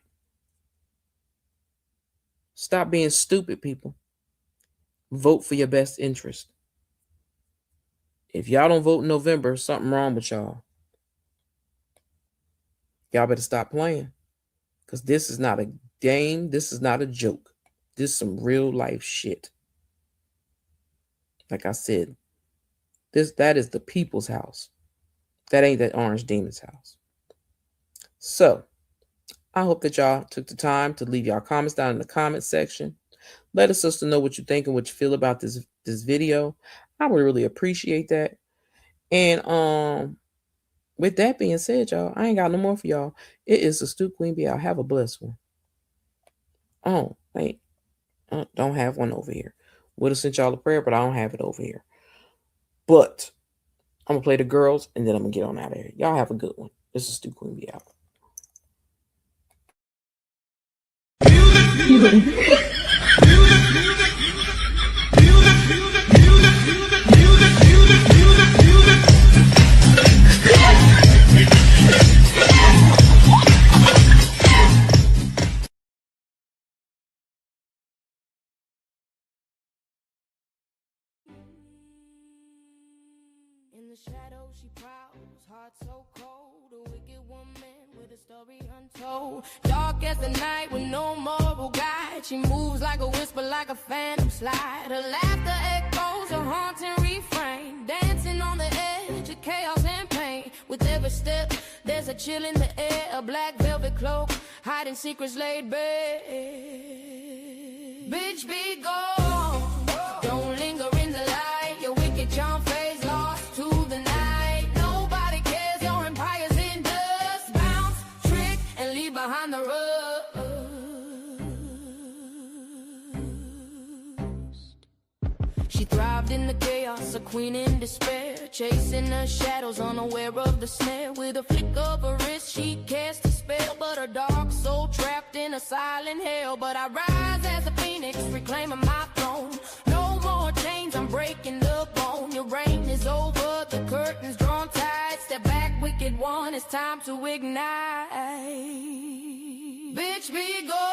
Speaker 2: Stop being stupid, people. Vote for your best interest. If y'all don't vote in November, something wrong with y'all. Y'all better stop playing. Because this is not a game. This is not a joke. This is some real life shit. Like I said, that is the people's house. That ain't that orange demon's house. So, I hope that y'all took the time to leave y'all comments down in the comment section. Let us sister know what you think and what you feel about this video. I would really appreciate that. And with that being said, y'all, I ain't got no more for y'all. It is Astute Queen Bee out. Have a blessed one. Oh, wait. Don't have one over here. Would have sent y'all a prayer, but I don't have it over here. But I'm going to play the girls, and then I'm going to get on out of here. Y'all have a good one. This is Astute Queen Bee out.
Speaker 1: In the shadows she prowls, heart so cold, a wicked woman with a story untold. Dark as the night with no moral guide. She moves like a whisper, like a phantom slide. Her laughter echoes a haunting refrain, dancing on the edge of chaos and pain. With every step, there's a chill in the air, a black velvet cloak, hiding secrets laid bare. Bitch, be gone, don't linger in the light. Your wicked charm fades, lost to the night. Nobody cares, your empire's in dust. Bounce, trick, and leave behind the rust. She thrived in the chaos, a queen in despair, chasing her shadows, unaware of the snare. With a flick of her wrist, she cast a spell, but her dark soul trapped in a silent hell. But I rise as a phoenix, reclaiming my throne. No more chains, I'm breaking the bone. Your reign is over, the curtains drawn tight. Step back, wicked one, it's time to ignite. Bitch, be gone.